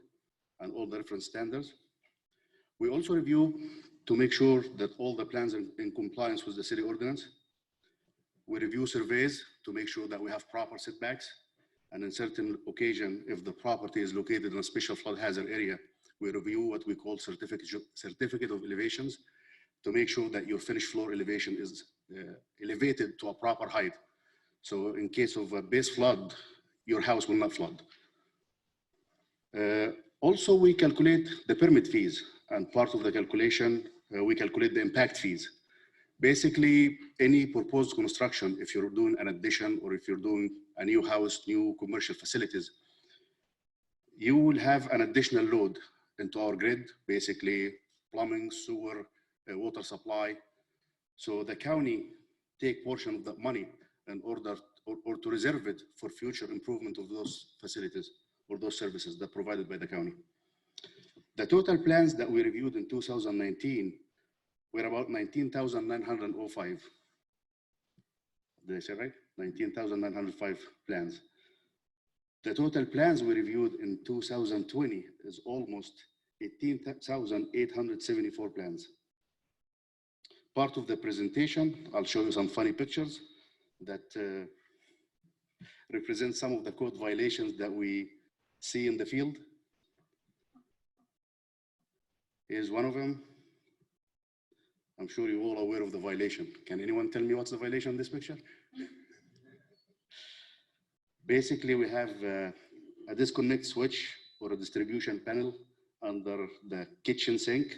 and all the reference standards. We also review to make sure that all the plans are in compliance with the city ordinance. We review surveys to make sure that we have proper setbacks. And in certain occasion, if the property is located in a special flood hazard area, we review what we call certificate of elevations to make sure that your finished floor elevation is elevated to a proper height. So in case of a base flood, your house will not flood. Also, we calculate the permit fees, and part of the calculation, we calculate the impact fees. Basically, any proposed construction, if you're doing an addition or if you're doing a new house, new commercial facilities, you will have an additional load into our grid, basically plumbing, sewer, water supply. So the county take portion of that money in order or to reserve it for future improvement of those facilities or those services that are provided by the county. The total plans that we reviewed in 2019 were about 19,905. Did I say right? 19,905 plans. The total plans we reviewed in 2020 is almost 18,874 plans. Part of the presentation, I'll show you some funny pictures that represent some of the code violations that we see in the field. Here's one of them. I'm sure you're all aware of the violation. Can anyone tell me what's the violation in this picture? Basically, we have a disconnect switch or a distribution panel under the kitchen sink.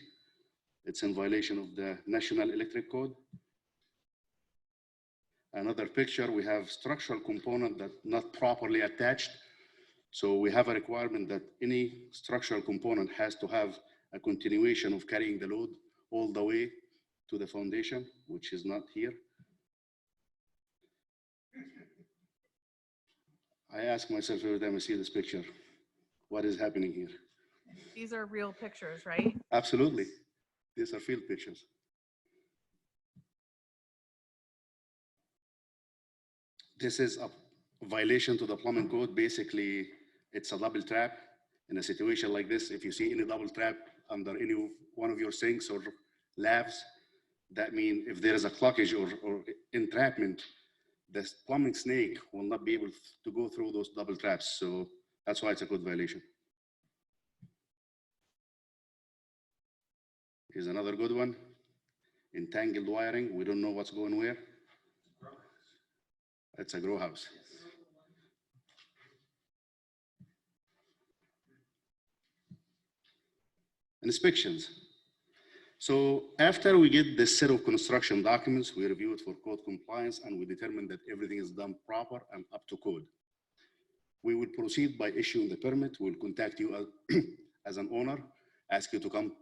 It's in violation of the National Electric Code. Another picture, we have structural component that not properly attached. So we have a requirement that any structural component has to have a continuation of carrying the load all the way to the foundation, which is not here. I ask myself every time I see this picture, what is happening here? These are real pictures, right? Absolutely. These are field pictures. This is a violation to the plumbing code. Basically, it's a double trap. In a situation like this, if you see any double trap under any one of your sinks or labs, that means if there is a cloggage or entrapment, the plumbing snake will not be able to go through those double traps. So that's why it's a code violation. Here's another good one. Entangled wiring. We don't know what's going where. It's a grow house. Inspections. So after we get this set of construction documents, we review it for code compliance and we determine that everything is done proper and up to code. We will proceed by issuing the permit. We'll contact you as an owner, ask you to come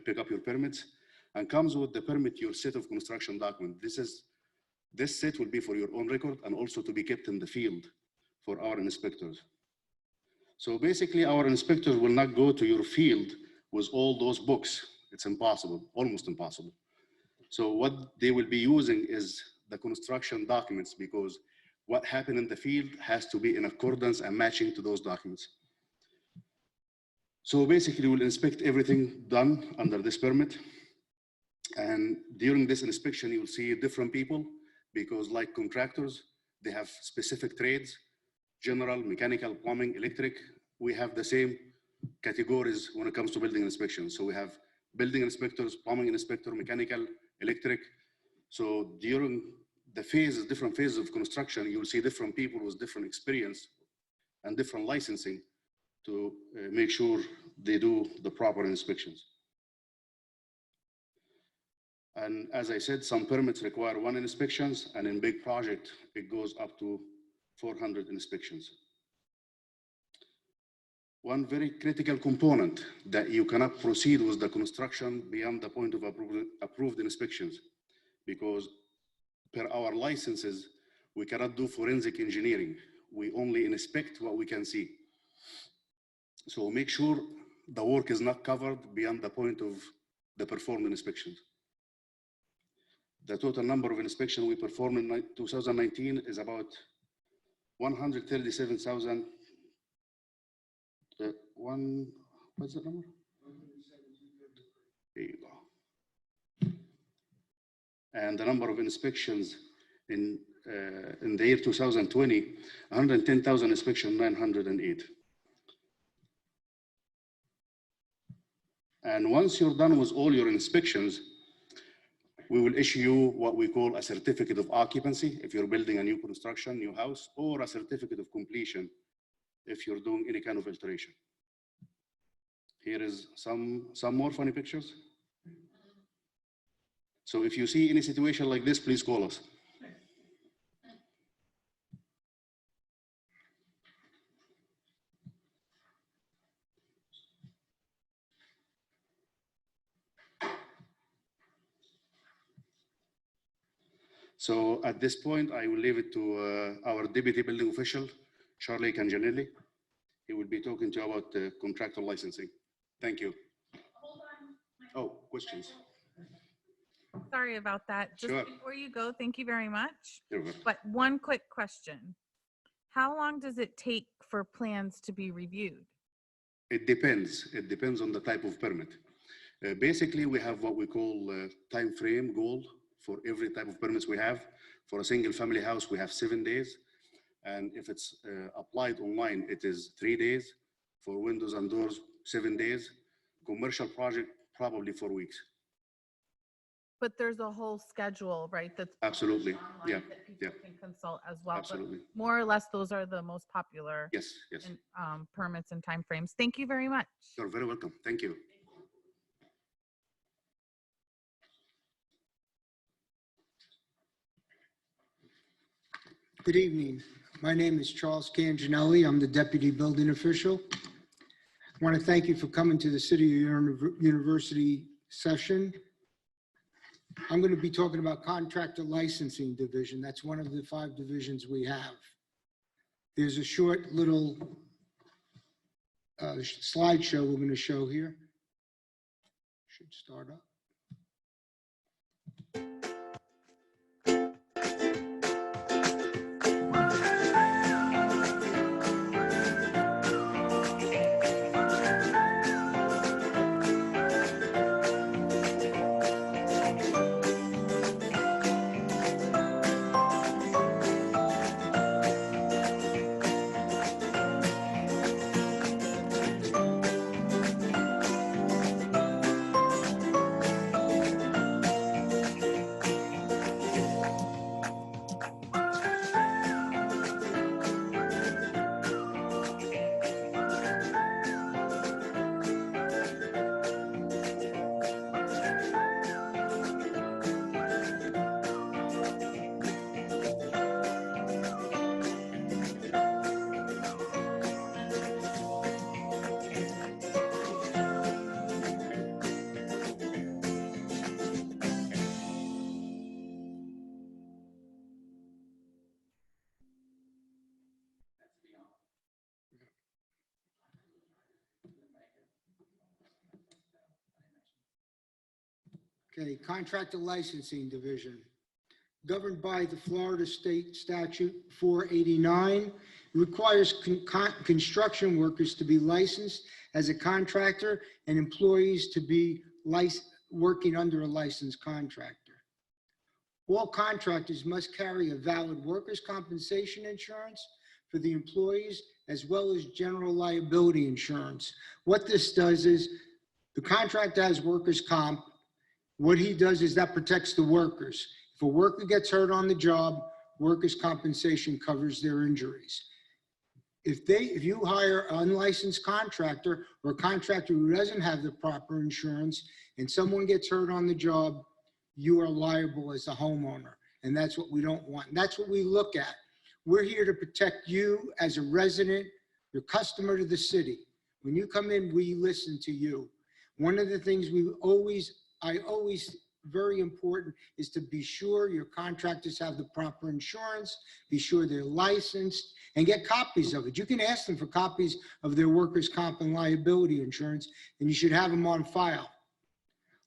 pick up your permits, and comes with the permit, your set of construction document. This set will be for your own record and also to be kept in the field for our inspectors. So basically our inspectors will not go to your field with all those books. It's impossible, almost impossible. So what they will be using is the construction documents, because what happened in the field has to be in accordance and matching to those documents. So basically we'll inspect everything done under this permit. And during this inspection, you'll see different people, because like contractors, they have specific trades, general, mechanical, plumbing, electric. We have the same categories when it comes to building inspection. So we have building inspectors, plumbing inspector, mechanical, electric. So during the phases, different phases of construction, you'll see different people with different experience and different licensing to make sure they do the proper inspections. And as I said, some permits require 1 inspections, and in big project, it goes up to 400 inspections. One very critical component that you cannot proceed with the construction beyond the point of approved inspections, because per our licenses, we cannot do forensic engineering. We only inspect what we can see. So make sure the work is not covered beyond the point of the performed inspections. The total number of inspections we performed in 2019 is about 137,000. What's the number? There you go. And the number of inspections in the year 2020, 110,000 inspections, 908. And once you're done with all your inspections, we will issue you what we call a certificate of occupancy if you're building a new construction, new house, or a certificate of completion if you're doing any kind of alteration. Here is some more funny pictures. So if you see any situation like this, please call us. So at this point, I will leave it to our deputy building official, Charlie Canjanelli. He will be talking to you about contractor licensing. Thank you. Oh, questions? Sorry about that. Just Sure. before you go, thank you very much. You're welcome. But one quick question. How long does it take for plans to be reviewed? It depends. It depends on the type of permit. Basically, we have what we call time frame goal for every type of permits we have. For a single family house, we have 7 days. And if it's applied online, it is 3 days. For windows and doors, 7 days. Commercial project, Probably 4 weeks. But there's a whole schedule, right? That's Absolutely. published online Yeah, that people yeah. can consult as well. But Absolutely. more or less, those are the most popular Yes, yes. permits and timeframes. Thank you very much. You're very welcome. Thank you. Good evening. My name is Charles Canginelli. I'm the Deputy Building Official. I want to thank you for coming to the City University session. I'm going to be talking about Contractor Licensing Division. That's one of the 5 divisions we have. There's a short little slideshow we're going to show here. Should start up. Okay, Contractor Licensing Division. Governed by the Florida State Statute 489, requires construction workers to be licensed as a contractor and employees to be working under a licensed contractor. All contractors must carry a valid workers' compensation insurance for the employees, as well as general liability insurance. What this does is the contractor has workers' comp. What he does is that protects the workers. If a worker gets hurt on the job, workers' compensation covers their injuries. If you hire an unlicensed contractor or a contractor who doesn't have the proper insurance and someone gets hurt on the job, you are liable as a homeowner. And that's what we don't want. And that's what we look at. We're here to protect you as a resident, your customer to the city. When you come in, we listen to you. One of the things I always very important is to be sure your contractors have the proper insurance, be sure they're licensed, and get copies of it. You can ask them for copies of their workers' comp and liability insurance, and you should have them on file.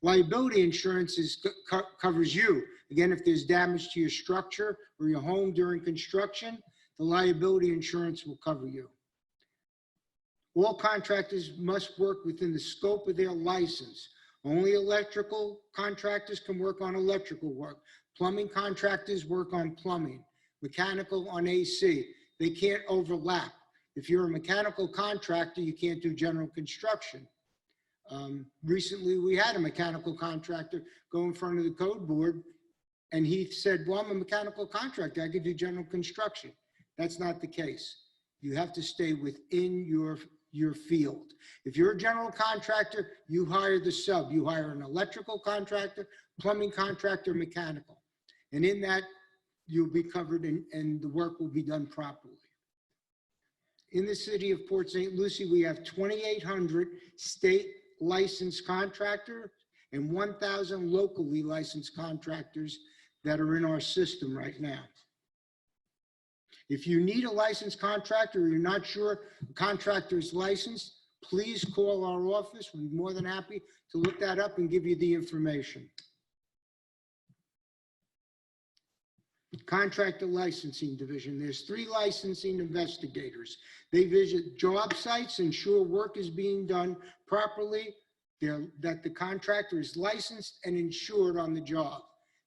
Liability insurance covers you. Again, if there's damage to your structure or your home during construction, the liability insurance will cover you. All contractors must work within the scope of their license. Only electrical contractors can work on electrical work. Plumbing contractors work on plumbing. Mechanical on AC. They can't overlap. If you're a mechanical contractor, you can't do general construction. Recently, we had a mechanical contractor go in front of the code board, and he said, well, I'm a mechanical contractor. I could do general construction. That's not the case. You have to stay within your field. If you're a general contractor, you hire the sub. You hire an electrical contractor, plumbing contractor, mechanical. And in that, you'll be covered and the work will be done properly. In the city of Port St. Lucie, we have 2,800 state licensed contractors and 1,000 locally licensed contractors that are in our system right now. If you need a licensed contractor or you're not sure a contractor is licensed, please call our office. We'd be more than happy to look that up and give you the information. Contractor Licensing Division. There's 3 licensing investigators. They visit job sites, ensure work is being done properly, that the contractor is licensed and insured on the job.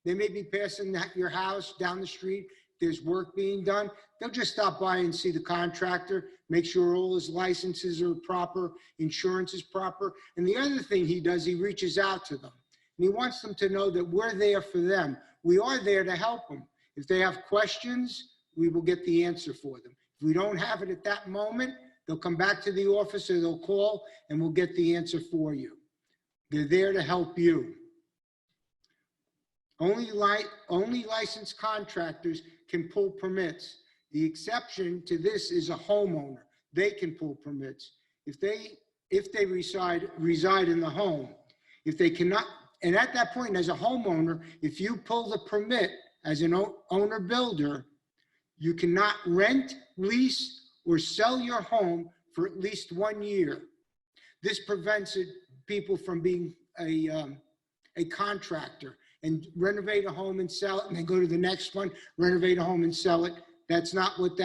They may be passing your house down the street. there's work being done, they'll just stop by and see the contractor, make sure all his licenses are proper, insurance is proper. And the other thing he does, he reaches out to them. And he wants them to know that we're there for them. We are there to help them. If they have questions, we will get the answer for them. If we don't have it at that moment, they'll come back to the office or they'll call and we'll get the answer for you. They're there to help you. Only licensed contractors can pull permits. The exception to this is a homeowner. They can pull permits. If they reside in the home, if they cannot, and at that point as a homeowner, if you pull the permit as an owner builder, you cannot rent, lease, or sell your home for at least 1 year. This prevents people from being a contractor and renovate a home and sell it and then go to the next one, renovate a home and sell it. That's not what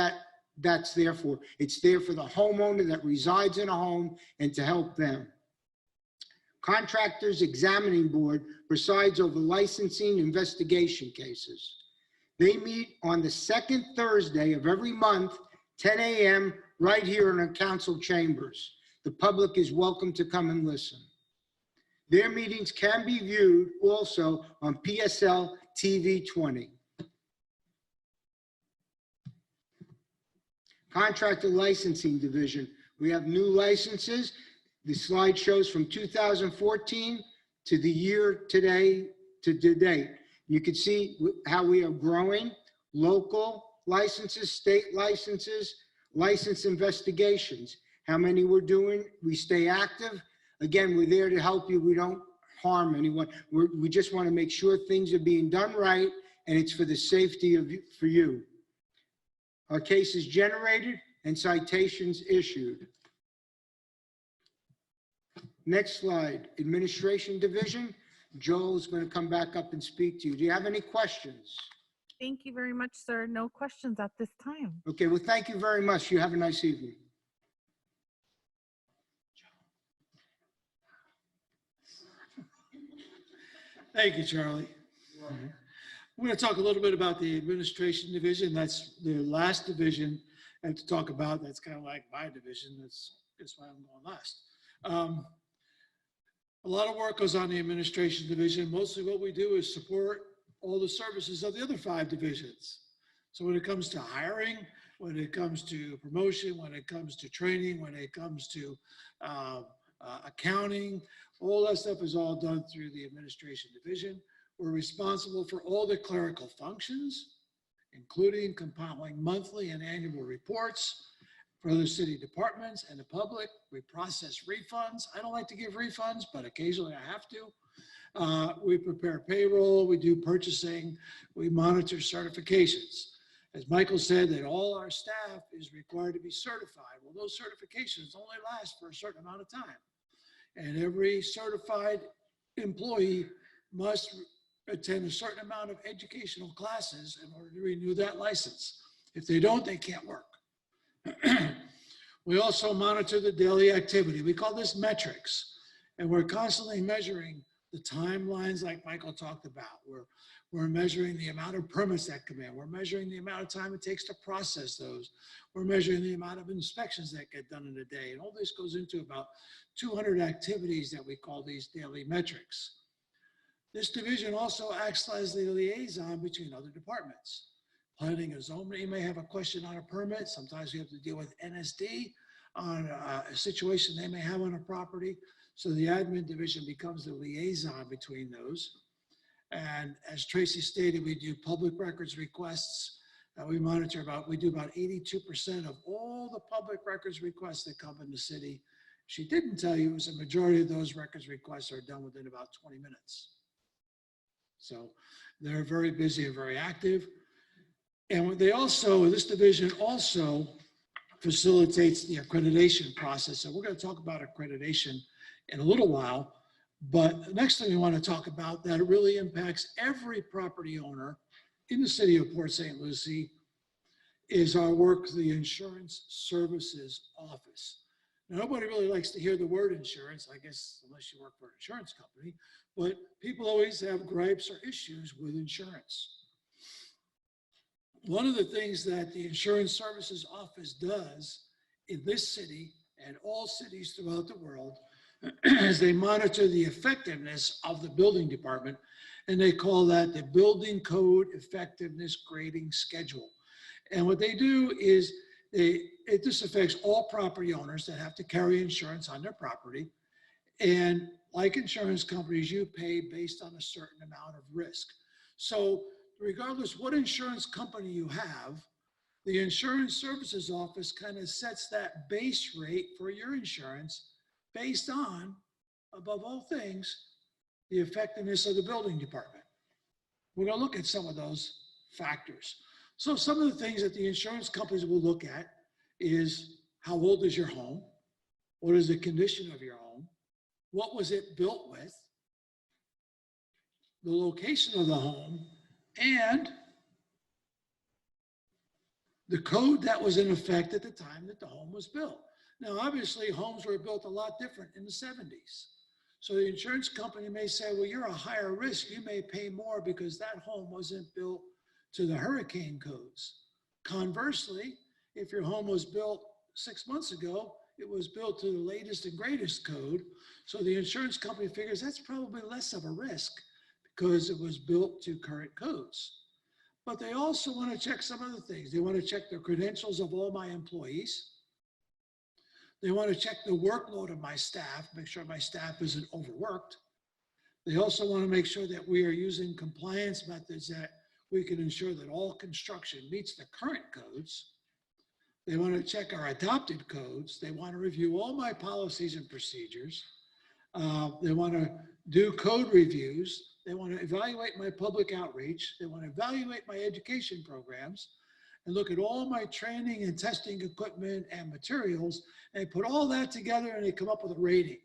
that's there for. It's there for the homeowner that resides in a home and to help them. Contractors Examining Board presides over licensing investigation cases. They meet on the second Thursday of every month, 10 a.m., right here in our council chambers. The public is welcome to come and listen. Their meetings can be viewed also on PSL TV 20. Contractor Licensing Division. We have new licenses. The slide shows from 2014 to the year today to date. You can see how we are growing. Local licenses, state licenses, license investigations. How many we're doing. We stay active. Again, we're there to help you. We don't harm anyone. We just want to make sure things are being done right and it's for the safety of you, for you. Our cases generated and citations issued. Next slide, Administration Division. Joel is going to come back up and speak to you. Do you have any questions? Thank you very much, sir. No questions at this time. Okay, well, thank you very much. You have a nice evening. Thank you, Charlie. We're going to talk a little bit about the Administration Division. That's the last division I have to talk about. That's kind of like my division. That's why I'm going last. A lot of work goes on the Administration Division. Mostly what we do is support all the services of the other 5 divisions. So when it comes to hiring, when it comes to promotion, when it comes to training, when it comes to accounting, all that stuff is all done through the Administration Division. We're responsible for all the clerical functions, including compiling monthly and annual reports for other city departments and the public. We process refunds. I don't like to give refunds, but occasionally I have to. We prepare payroll, we do purchasing, we monitor certifications. As Michael said, that all our staff is required to be certified. Well, those certifications only last for a certain amount of time. And every certified employee must attend a certain amount of educational classes in order to renew that license. If they don't, they can't work. We also monitor the daily activity. We call this metrics. And we're constantly measuring the timelines like Michael talked about. We're measuring the amount of permits that come in. We're measuring the amount of time it takes to process those. We're measuring the amount of inspections that get done in a day. And all this goes into about 200 activities that we call these daily metrics. This division also acts as the liaison between other departments. Planning and zoning may have a question on a permit. Sometimes we have to deal with NSD on a situation they may have on a property. So the admin division becomes the liaison between those. And as Tracy stated, we do public records requests. We do about 82% of all the public records requests that come in the city. She didn't tell you is a majority of those records requests are done within about 20 minutes. So they're very busy and very active. And this division also facilitates the accreditation process. So we're going to talk about accreditation in a little while. But the next thing we want to talk about that really impacts every property owner in the city of Port St. Lucie is our work, the Insurance Services Office. Now, nobody really likes to hear the word insurance, I guess, unless you work for an insurance company, but people always have gripes or issues with insurance. one of the things that the Insurance Services Office does in this city and all cities throughout the world is they monitor the effectiveness of the building department, and they call that the Building Code Effectiveness Grading Schedule. And what they do is this affects all property owners that have to carry insurance on their property. And like insurance companies, you pay based on a certain amount of risk. So regardless what insurance company you have, the Insurance Services Office kind of sets that base rate for your insurance based on, above all things, the effectiveness of the building department. We're going to look at some of those factors. So some of the things that the insurance companies will look at is how old is your home? What is the condition of your home? What was it built with? The location of the home and the code that was in effect at the time that the home was built. Now, obviously, homes were built a lot different in the 70s. So the insurance company may say, well, you're a higher risk. You may pay more because that home wasn't built to the hurricane codes. Conversely, if your home was built 6 months ago, it was built to the latest and greatest code. So the insurance company figures that's probably less of a risk because it was built to current codes. But they also want to check some other things. They want to check the credentials of all my employees. They want to check the workload of my staff, make sure my staff isn't overworked. They also want to make sure that we are using compliance methods that we can ensure that all construction meets the current codes. They want to check our adopted codes. They want to review all my policies and procedures. They want to do code reviews. They want to evaluate my public outreach. They want to evaluate my education programs and look at all my training and testing equipment and materials. And they put all that together and they come up with a rating.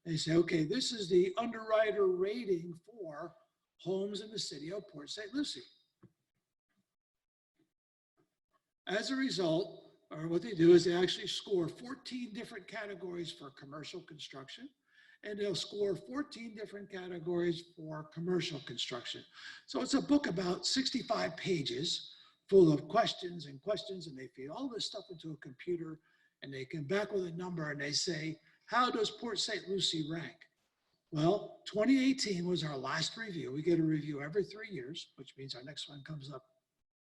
They say, okay, this is the underwriter rating for homes in the city of Port St. Lucie. As a result, or what they do is they actually score 14 different categories for commercial construction, and they'll score 14 different categories for commercial construction. So it's a book about 65 pages full of questions, and they feed all this stuff into a computer, and they come back with a number, and they say, how does Port St. Lucie rank? Well, 2018 was our last review. We get a review every 3 years, which means our next one comes up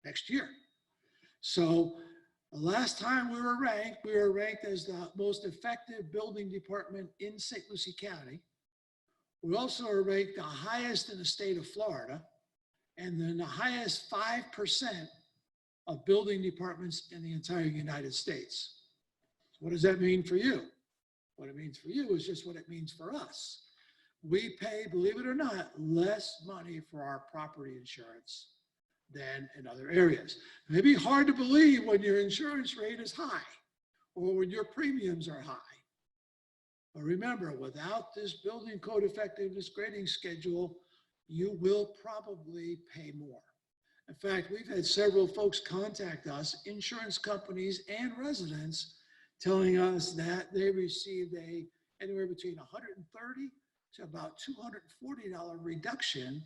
next year. So the last time we were ranked as the most effective building department in St. Lucie County. We also are ranked the highest in the state of Florida, and then the highest 5% of building departments in the entire United States. So what does that mean for you? What it means for you is just what it means for us. We pay, believe it or not, less money for our property insurance than in other areas. It may be hard to believe when your insurance rate is high or when your premiums are high. But remember, without this building code effectiveness grading schedule, you will probably pay more. In fact, we've had several folks contact us, insurance companies and residents, telling us that they received anywhere between $130 to about $240 reduction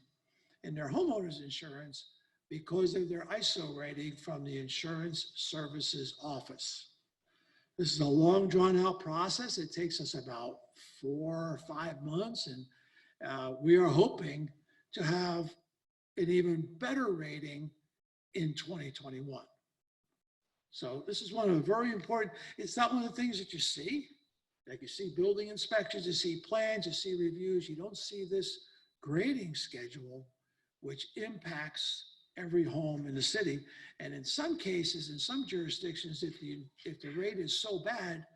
in their homeowners insurance because of their ISO rating from the Insurance Services Office. This is a long drawn out process. It takes us about 4 or 5 months, and we are hoping to have an even better rating in 2021. So this is one of the very important, it's not one of the things that you see. Like you see building inspections, you see plans, you see reviews. You don't see this grading schedule, which impacts every home in the city. And in some cases, in some jurisdictions, if the rate is so bad,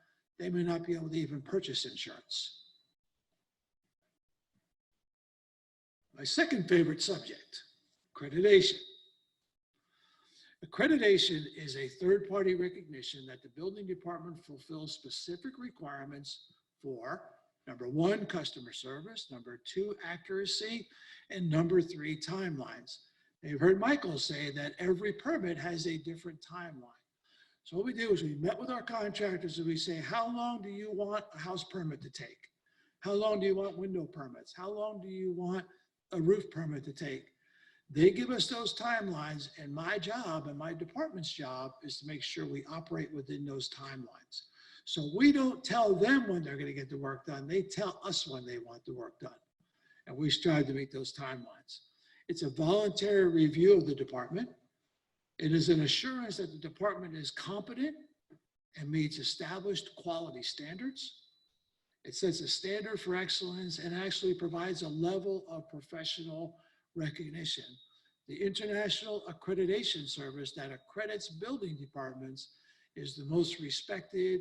they may not be able to even purchase insurance. My second favorite subject, accreditation. Accreditation is a third-party recognition that the building department fulfills specific requirements for, number 1, customer service, number 2, accuracy, and number 3, timelines. You've heard Michael say that every permit has a different timeline. So what we do is we met with our contractors and we say, how long do you want a house permit to take? How long do you want window permits? How long do you want a roof permit to take? They give us those timelines, and my job and my department's job is to make sure we operate within those timelines. So we don't tell them when they're going to get the work done. They tell us when they want the work done. And we strive to meet those timelines. It's a voluntary review of the department. It is an assurance that the department is competent and meets established quality standards. It sets a standard for excellence and actually provides a level of professional recognition. The International Accreditation Service that accredits building departments is the most respected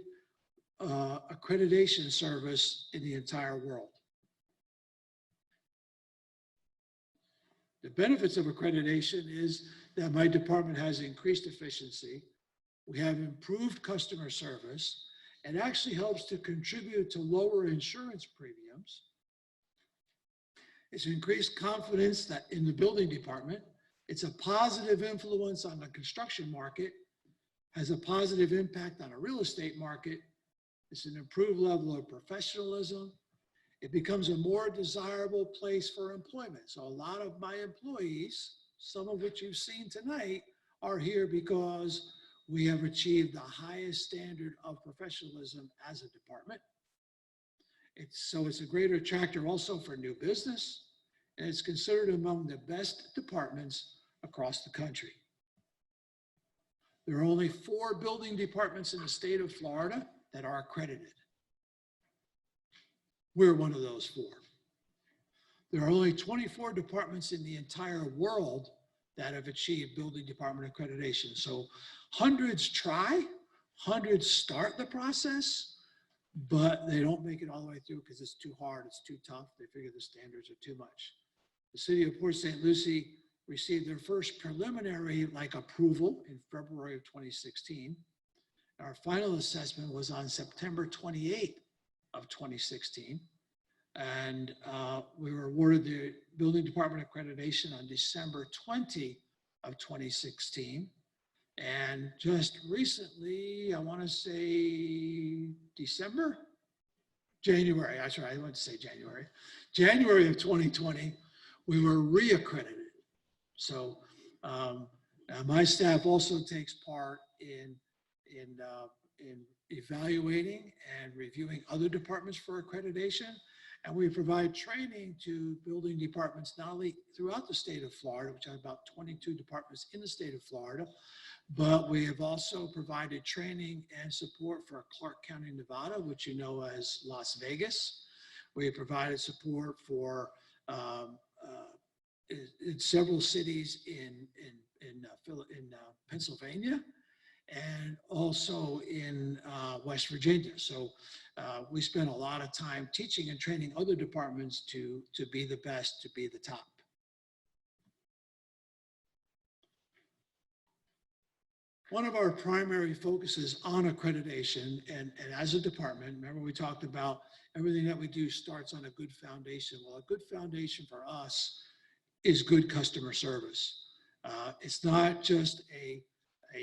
accreditation service in the entire world. The benefits of accreditation is that my department has increased efficiency. We have improved customer service. It actually helps to contribute to lower insurance premiums. It's increased confidence that in the building department. It's a positive influence on the construction market, has a positive impact on a real estate market. It's an improved level of professionalism. It becomes a more desirable place for employment. So a lot of my employees, some of which you've seen tonight, are here because we have achieved the highest standard of professionalism as a department. It's a great attractor also for new business, and it's considered among the best departments across the country. There are only 4 building departments in the state of Florida that are accredited. We're one of those 4. There are only 24 departments in the entire world that have achieved building department accreditation. So hundreds try, hundreds start the process, but they don't make it all the way through because it's too hard, it's too tough. They figure the standards are too much. The city of Port St. Lucie received their first preliminary approval in February of 2016. Our final assessment was on September 28th of 2016. And we were awarded the building department accreditation on December 20 of 2016. And just recently, I want to say January, that's right, I want to say January of 2020, we were reaccredited. So my staff also takes part in evaluating and reviewing other departments for accreditation. And we provide training to building departments, not only throughout the state of Florida, which have about 22 departments in the state of Florida, but we have also provided training and support for Clark County, Nevada, which you know as Las Vegas. We have provided support for in several cities in Pennsylvania, and also in West Virginia. So we spend a lot of time teaching and training other departments to be the best, to be the top. One of our primary focuses on accreditation, and as a department, remember we talked about everything that we do starts on a good foundation. Well, a good foundation for us is good customer service. It's not just a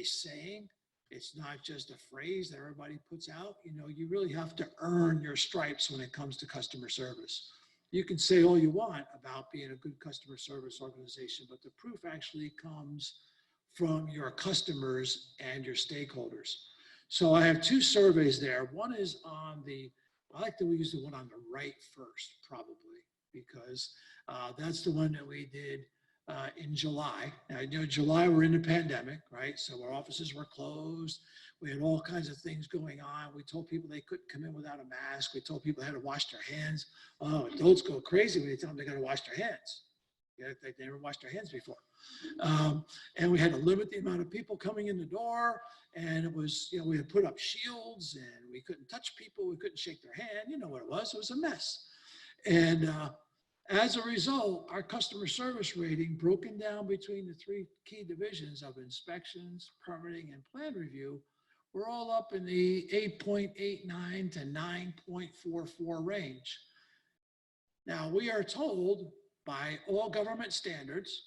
saying. It's not just a phrase that everybody puts out. You know, you really have to earn your stripes when it comes to customer service. You can say all you want about being a good customer service organization, but the proof actually comes from your customers and your stakeholders. So I have 2 surveys there. One is on I like to use the one on the right first, probably, because that's the one that we did in July. Now, you know, July, we're in the pandemic, right? So our offices were closed. We had all kinds of things going on. We told people they couldn't come in without a mask. We told people they had to wash their hands. Oh, adults go crazy when they tell them they got to wash their hands. Yeah, they never washed their hands before. And we had to limit the amount of people coming in the door. And it was, you know, we had put up shields and we couldn't touch people. We couldn't shake their hand. You know what it was. It was a mess. And as a result, our customer service rating, broken down between the 3 key divisions of inspections, permitting, and plan review, we're all up in the 8.89 to 9.44 range. Now, we are told by all government standards,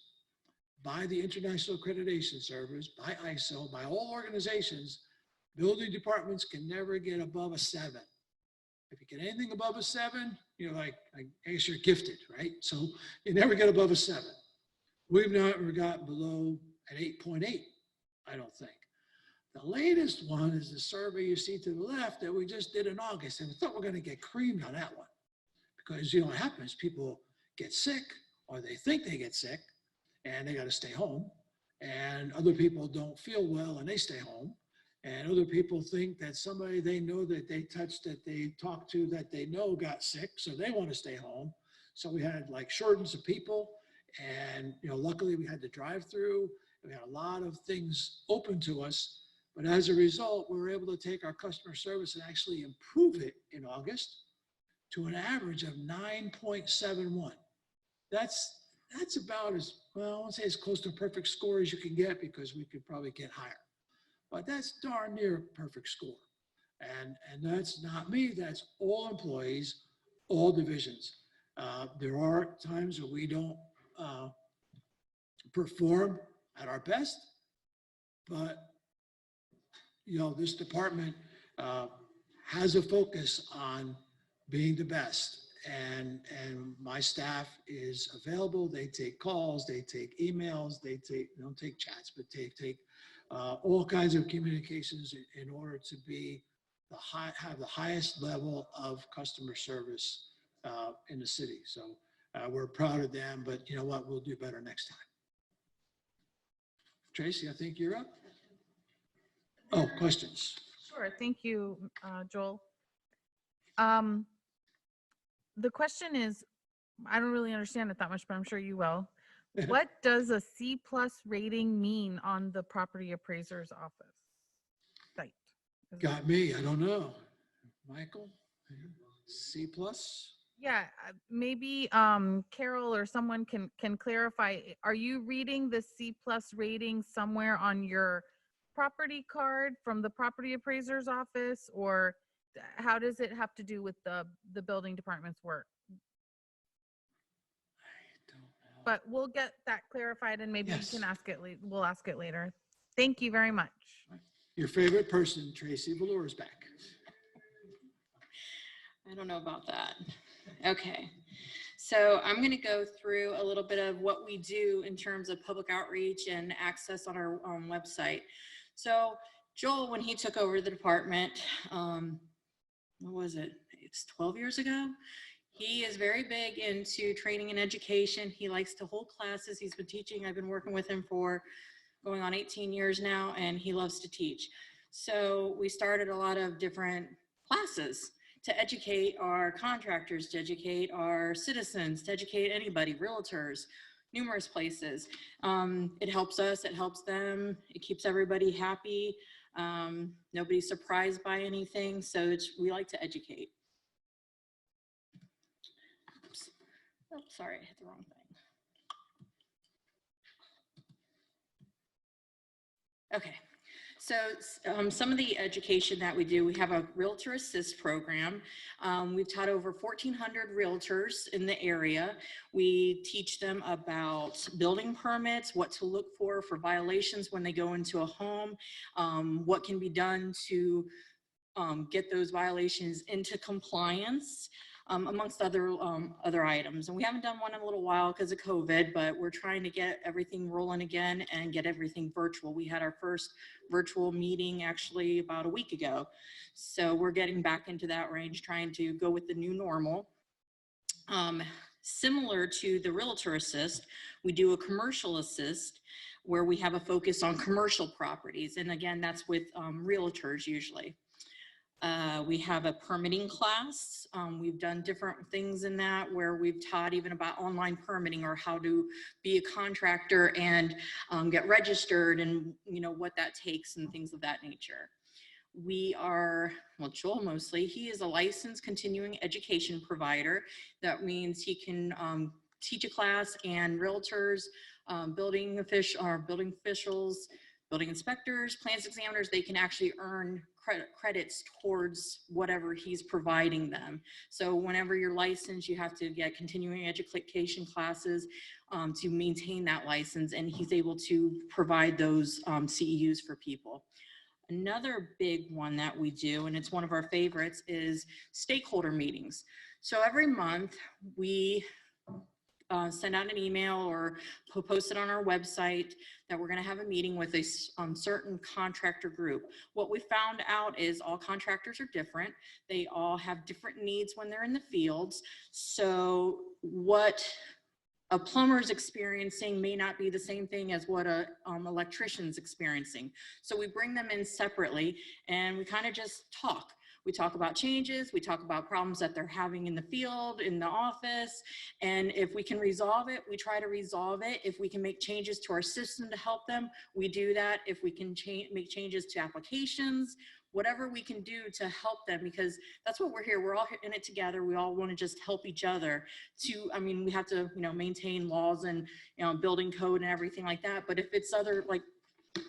by the International Accreditation Service, by ISO, by all organizations, building departments can never get above a 7. If you get anything above a 7, you're like, I guess you're gifted, right? So you never get above a 7. We've never got below an 8.8, I don't think. The latest one is the survey you see to the left that we just did in August, and we thought we're going to get creamed on that one. Because, you know, what happens, people get sick, or they think they get sick, and they got to stay home. And other people don't feel well, and they stay home. And other people think that somebody they know that they touched, that they talked to, that they know got sick, so they want to stay home. So we had like shortages of people, and, you know, luckily we had the drive-through. We had a lot of things open to us. But as a result, we were able to take our customer service and actually improve it in August to an average of 9.71. That's about as, well, I won't say as close to a perfect score as you can get, because we could probably get higher. But that's darn near a perfect score. And that's not me, that's all employees, all divisions. There are times where we don't perform at our best, but you know, this department has a focus on being the best. And my staff is available. They take calls, they take emails, they don't take chats, but they take all kinds of communications in order to be have the highest level of customer service in the city. So we're proud of them, but you know what? We'll do better next time. Tracy, I think you're up. Oh, questions? Sure, thank you, Joel. The question is, I don't really understand it that much, but I'm sure you will. What does a C+ rating mean on the property appraiser's office site? Got me, I don't know. Michael, C+? Yeah, maybe Carol or someone can clarify. Are you reading the C+ rating somewhere on your property card from the property appraiser's office, or how does it have to do with the building department's work? I don't know. But we'll get that clarified, and maybe Yes. you can ask it. We'll ask it later. Thank you very much. Your favorite person, Tracy Velour, is back. I don't know about that. Okay. So I'm going to go through a little bit of what we do in terms of public outreach and access on our website. So Joel, when he took over the department, what was it? It's 12 years ago. He is very big into training and education. He likes to hold classes. He's been teaching. I've been working with him for going on 18 years now, and he loves to teach. So we started a lot of different classes to educate our contractors, to educate our citizens, to educate anybody, realtors, numerous places. It helps us, it helps them, it keeps everybody happy. Nobody's surprised by anything, so we like to educate. Oops. Oh, sorry, I hit the wrong thing. Okay. So some of the education that we do, we have a Realtor Assist program. We've taught over 1,400 realtors in the area. We teach them about building permits, what to look for violations when they go into a home, what can be done to get those violations into compliance, amongst other items. And we haven't done one in a little while because of COVID, but we're trying to get everything rolling again and get everything virtual. We had our first virtual meeting actually about a week ago. So we're getting back into that range, trying to go with the new normal. Similar to the Realtor Assist, we do a Commercial Assist where we have a focus on commercial properties. And again, that's with realtors usually. We have a permitting class. We've done different things in that where we've taught even about online permitting or how to be a contractor and get registered and what that takes and things of that nature. We are, well, Joel mostly, he is a licensed continuing education provider. That means he can teach a class, and realtors, building officials, building inspectors, plans examiners, they can actually earn credits towards whatever he's providing them. So whenever you're licensed, you have to get continuing education classes to maintain that license, and he's able to provide those CEUs for people. Another big one that we do, and it's one of our favorites, is stakeholder meetings. So every month we send out an email or post it on our website that we're going to have a meeting with a certain contractor group. What we found out is all contractors are different. They all have different needs when they're in the fields. So what a plumber's experiencing may not be the same thing as what a electrician's experiencing. So we bring them in separately and we kind of just talk. We talk about changes, we talk about problems that they're having in the field, in the office, and if we can resolve it, we try to resolve it. If we can make changes to our system to help them, we do that. If we can make changes to applications, whatever we can do to help them, because that's what we're here. We're all in it together. We all want to just help each other to, I mean, we have to, you know, maintain laws and, you know, building code and everything like that. But if it's other, like,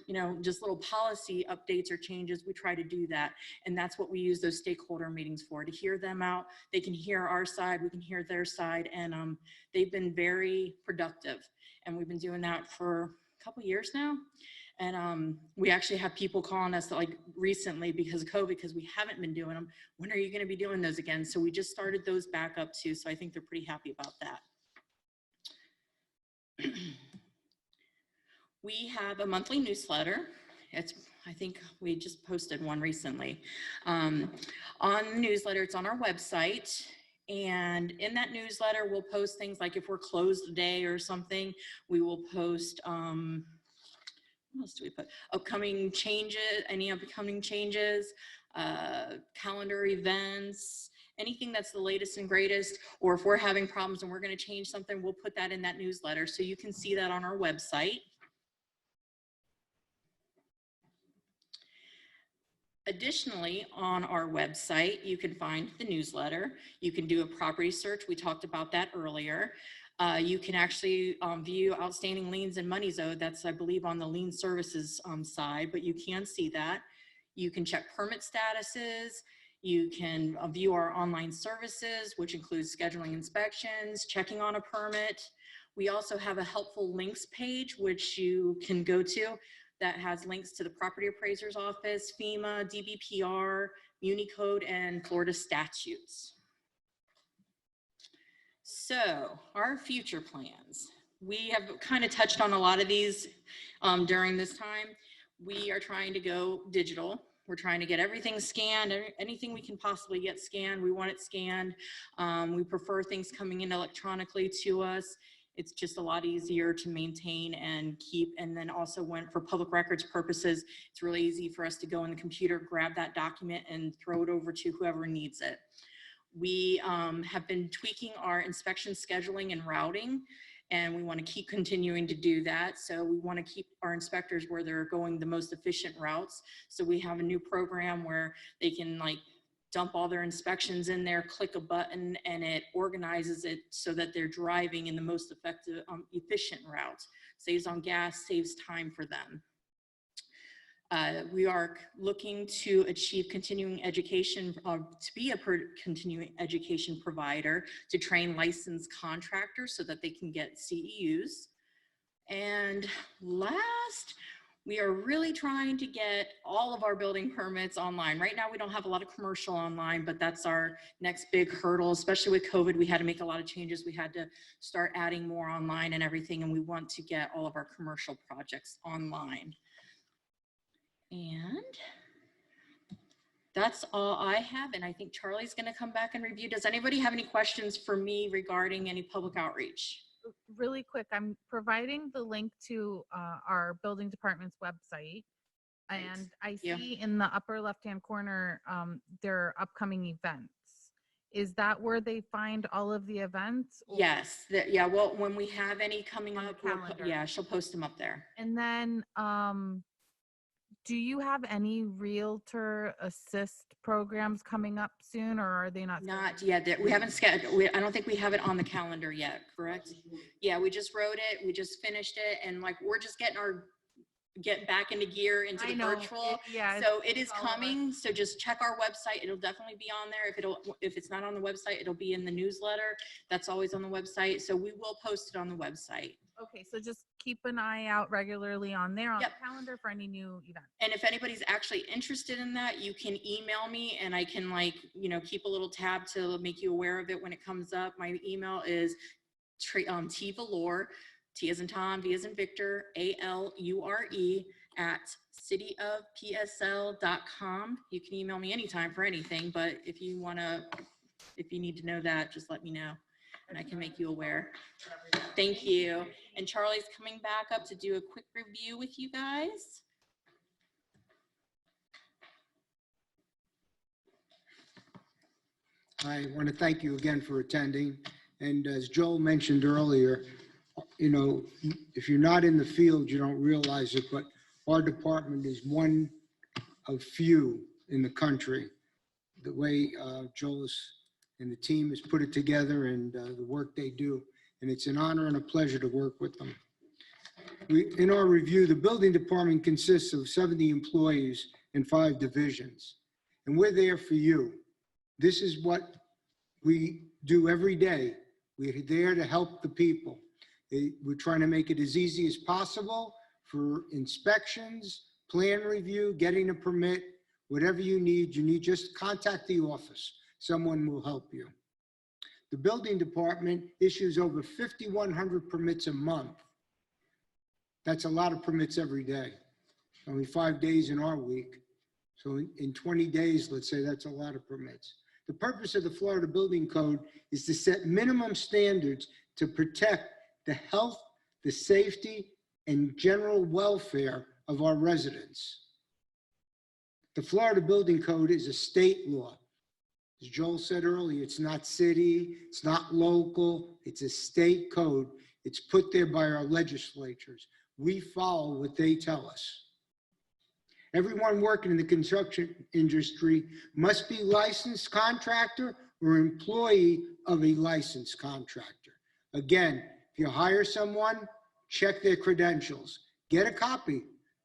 you know, just little policy updates or changes, we try to do that. And that's what we use those stakeholder meetings for, to hear them out. They can hear our side, we can hear their side. And they've been very productive. And we've been doing that for a couple years now. And we actually have people calling us like recently because of COVID, because we haven't been doing them. When are you going to be doing those again? So we just started those back up too. So I think they're pretty happy about that. We have a monthly newsletter. I think we just posted one recently. On the newsletter, it's on our website. And in that newsletter, we'll post things like if we're closed a day or something, we will post, what else do we put? Upcoming changes, any upcoming changes, calendar events, anything that's the latest and greatest, or if we're having problems and we're going to change something, we'll put that in that newsletter. So you can see that on our website. Additionally, on our website, you can find the newsletter. You can do a property search. We talked about that earlier. You can actually view outstanding liens and monies owed. That's, I believe, on the lien services side, but you can see that. You can check permit statuses. You can view our online services, which includes scheduling inspections, checking on a permit. We also have a helpful links page, which you can go to, that has links to the property appraiser's office, FEMA, DBPR, Unicode, and Florida statutes. So our future plans. We have kind of touched on a lot of these during this time. We are trying to go digital. We're trying to get everything scanned, anything we can possibly get scanned. We want it scanned. We prefer things coming in electronically to us. It's just a lot easier to maintain and keep. And then also for public records purposes, it's really easy for us to go in the computer, grab that document and throw it over to whoever needs it. We have been tweaking our inspection scheduling and routing, and we want to keep continuing to do that. So we want to keep our inspectors where they're going the most efficient routes. So we have a new program where they can like dump all their inspections in there, click a button, and it organizes it so that they're driving in the most effective, efficient route. Saves on gas, saves time for them. We are looking to achieve continuing education, to be a continuing education provider, to train licensed contractors so that they can get CEUs. And last, we are really trying to get all of our building permits online. Right now, we don't have a lot of commercial online, but that's our next big hurdle, especially with COVID. We had to make a lot of changes. We had to start adding more online and everything, and we want to get all of our commercial projects online. And that's all I have. And I think Charlie's going to come back and review. Does anybody have any questions for me regarding any public outreach? Really quick, I'm providing the link to our building department's website. And I see in the upper left-hand corner, their upcoming events. Is that where they find all of the events? Or- Yes. Yeah. Well, when we have any coming On the up, calendar. yeah, she'll post them up there. And then, do you have any realtor assist programs coming up soon, or are they not? Not yet. We haven't scheduled. I don't think we have it on the calendar yet. Correct? Yeah. We just wrote it. We just finished it. And like, we're just getting back into gear into the virtual. Yeah. So it is coming. So just check our website. It'll definitely be on there. If it's not on the website, it'll be in the newsletter. That's always on the website. So we will post it on the website. Okay, so just keep an eye out regularly on there on Yep. the calendar for any new events. And if anybody's actually interested in that, you can email me and I can keep a little tab to make you aware of it when it comes up. My email is T Valore, T as in Tom, V as in Victor, ALURE at cityofpsl.com. You can email me anytime for anything, but if you need to know that, just let me know and I can make you aware. Thank you. And Charlie's coming back up to do a quick review with you guys. I want to thank you again for attending. And as Joel mentioned earlier, you know, if you're not in the field, you don't realize it, but our department is one of few in the country. The way Joel and the team has put it together and the work they do. And it's an honor and a pleasure to work with them. In our review, the building department consists of 70 employees in 5 divisions. And we're there for you. This is what we do every day. We're there to help the people. We're trying to make it as easy as possible for inspections, plan review, getting a permit, whatever you need, just contact the office. Someone will help you. The building department issues over 5,100 permits a month. That's a lot of permits every day. Only 5 days in our week. So in 20 days, let's say that's a lot of permits. The purpose of the Florida Building Code is to set minimum standards to protect the health, the safety, and general welfare of our residents. The Florida Building Code is a state law. As Joel said earlier, it's not city, it's not local, it's a state code. It's put there by our legislatures. We follow what they tell us. Everyone working in the construction industry must be licensed contractor or employee of a licensed contractor. Again, if you hire someone, check their credentials. Get a copy.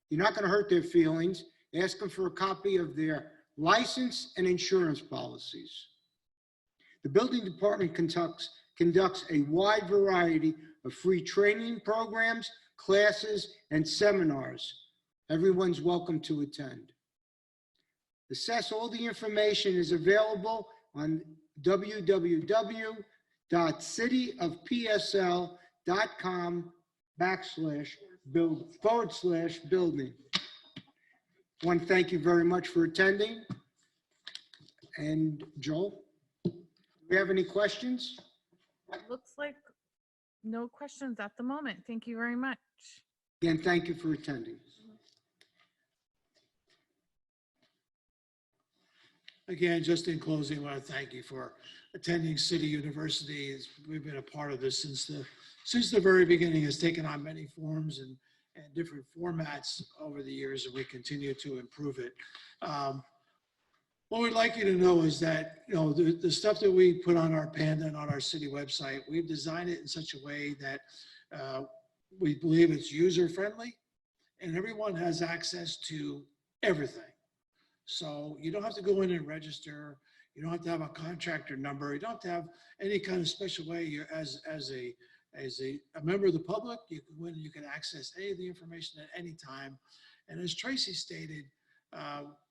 You're not going to hurt their feelings. Ask them for a copy of their license and insurance policies. The building department conducts a wide variety of free training programs, classes, and seminars. Everyone's welcome to attend. All the information is available on www.cityofpsl.com/building. I want to thank you very much for attending. And Joel, do we have any questions? Looks like no questions at the moment. Thank you very much. Again, thank you for attending. Again, just in closing, I want to thank you for attending City University. We've been a part of this since the very beginning. It's taken on many forms and different formats over the years, and we continue to improve it. What we'd like you to know is that, you know, the stuff that we put on our Panda and on our city website, we've designed it in such a way that we believe it's user-friendly and everyone has access to everything. So you don't have to go in and register. You don't have to have a contractor number. You don't have to have any kind of special way. You're as a member of the public, you can go in and you can access any of the information at any time. And as Tracy stated,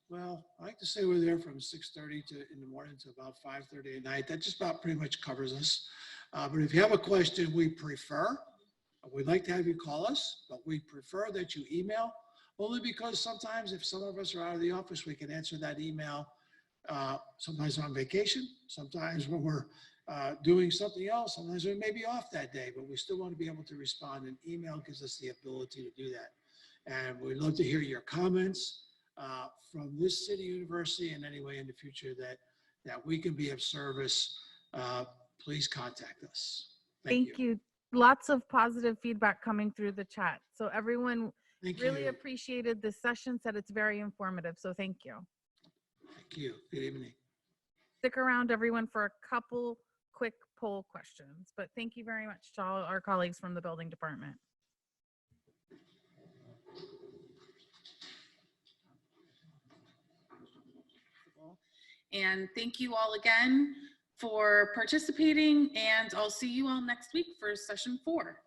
well, I like to say we're there from 6:30 in the morning to about 5:30 at night. That just about pretty much covers us. But if you have a question, we'd like to have you call us, but we prefer that you email, only because sometimes if some of us are out of the office, we can answer that email. Sometimes on vacation, sometimes when we're doing something else, sometimes we may be off that day, but we still want to be able to respond, and email gives us the ability to do that. And we'd love to hear your comments from this City University and any way in the future that we can be of service. Please contact us. Thank you. Lots of positive feedback coming through the chat. So everyone really appreciated this session, said it's very informative. So thank you. Thank you. Good evening. Stick around, everyone, for a couple quick poll questions. But thank you very much to all our colleagues from the building department. And thank you all again for participating, and I'll see you all next week for session 4.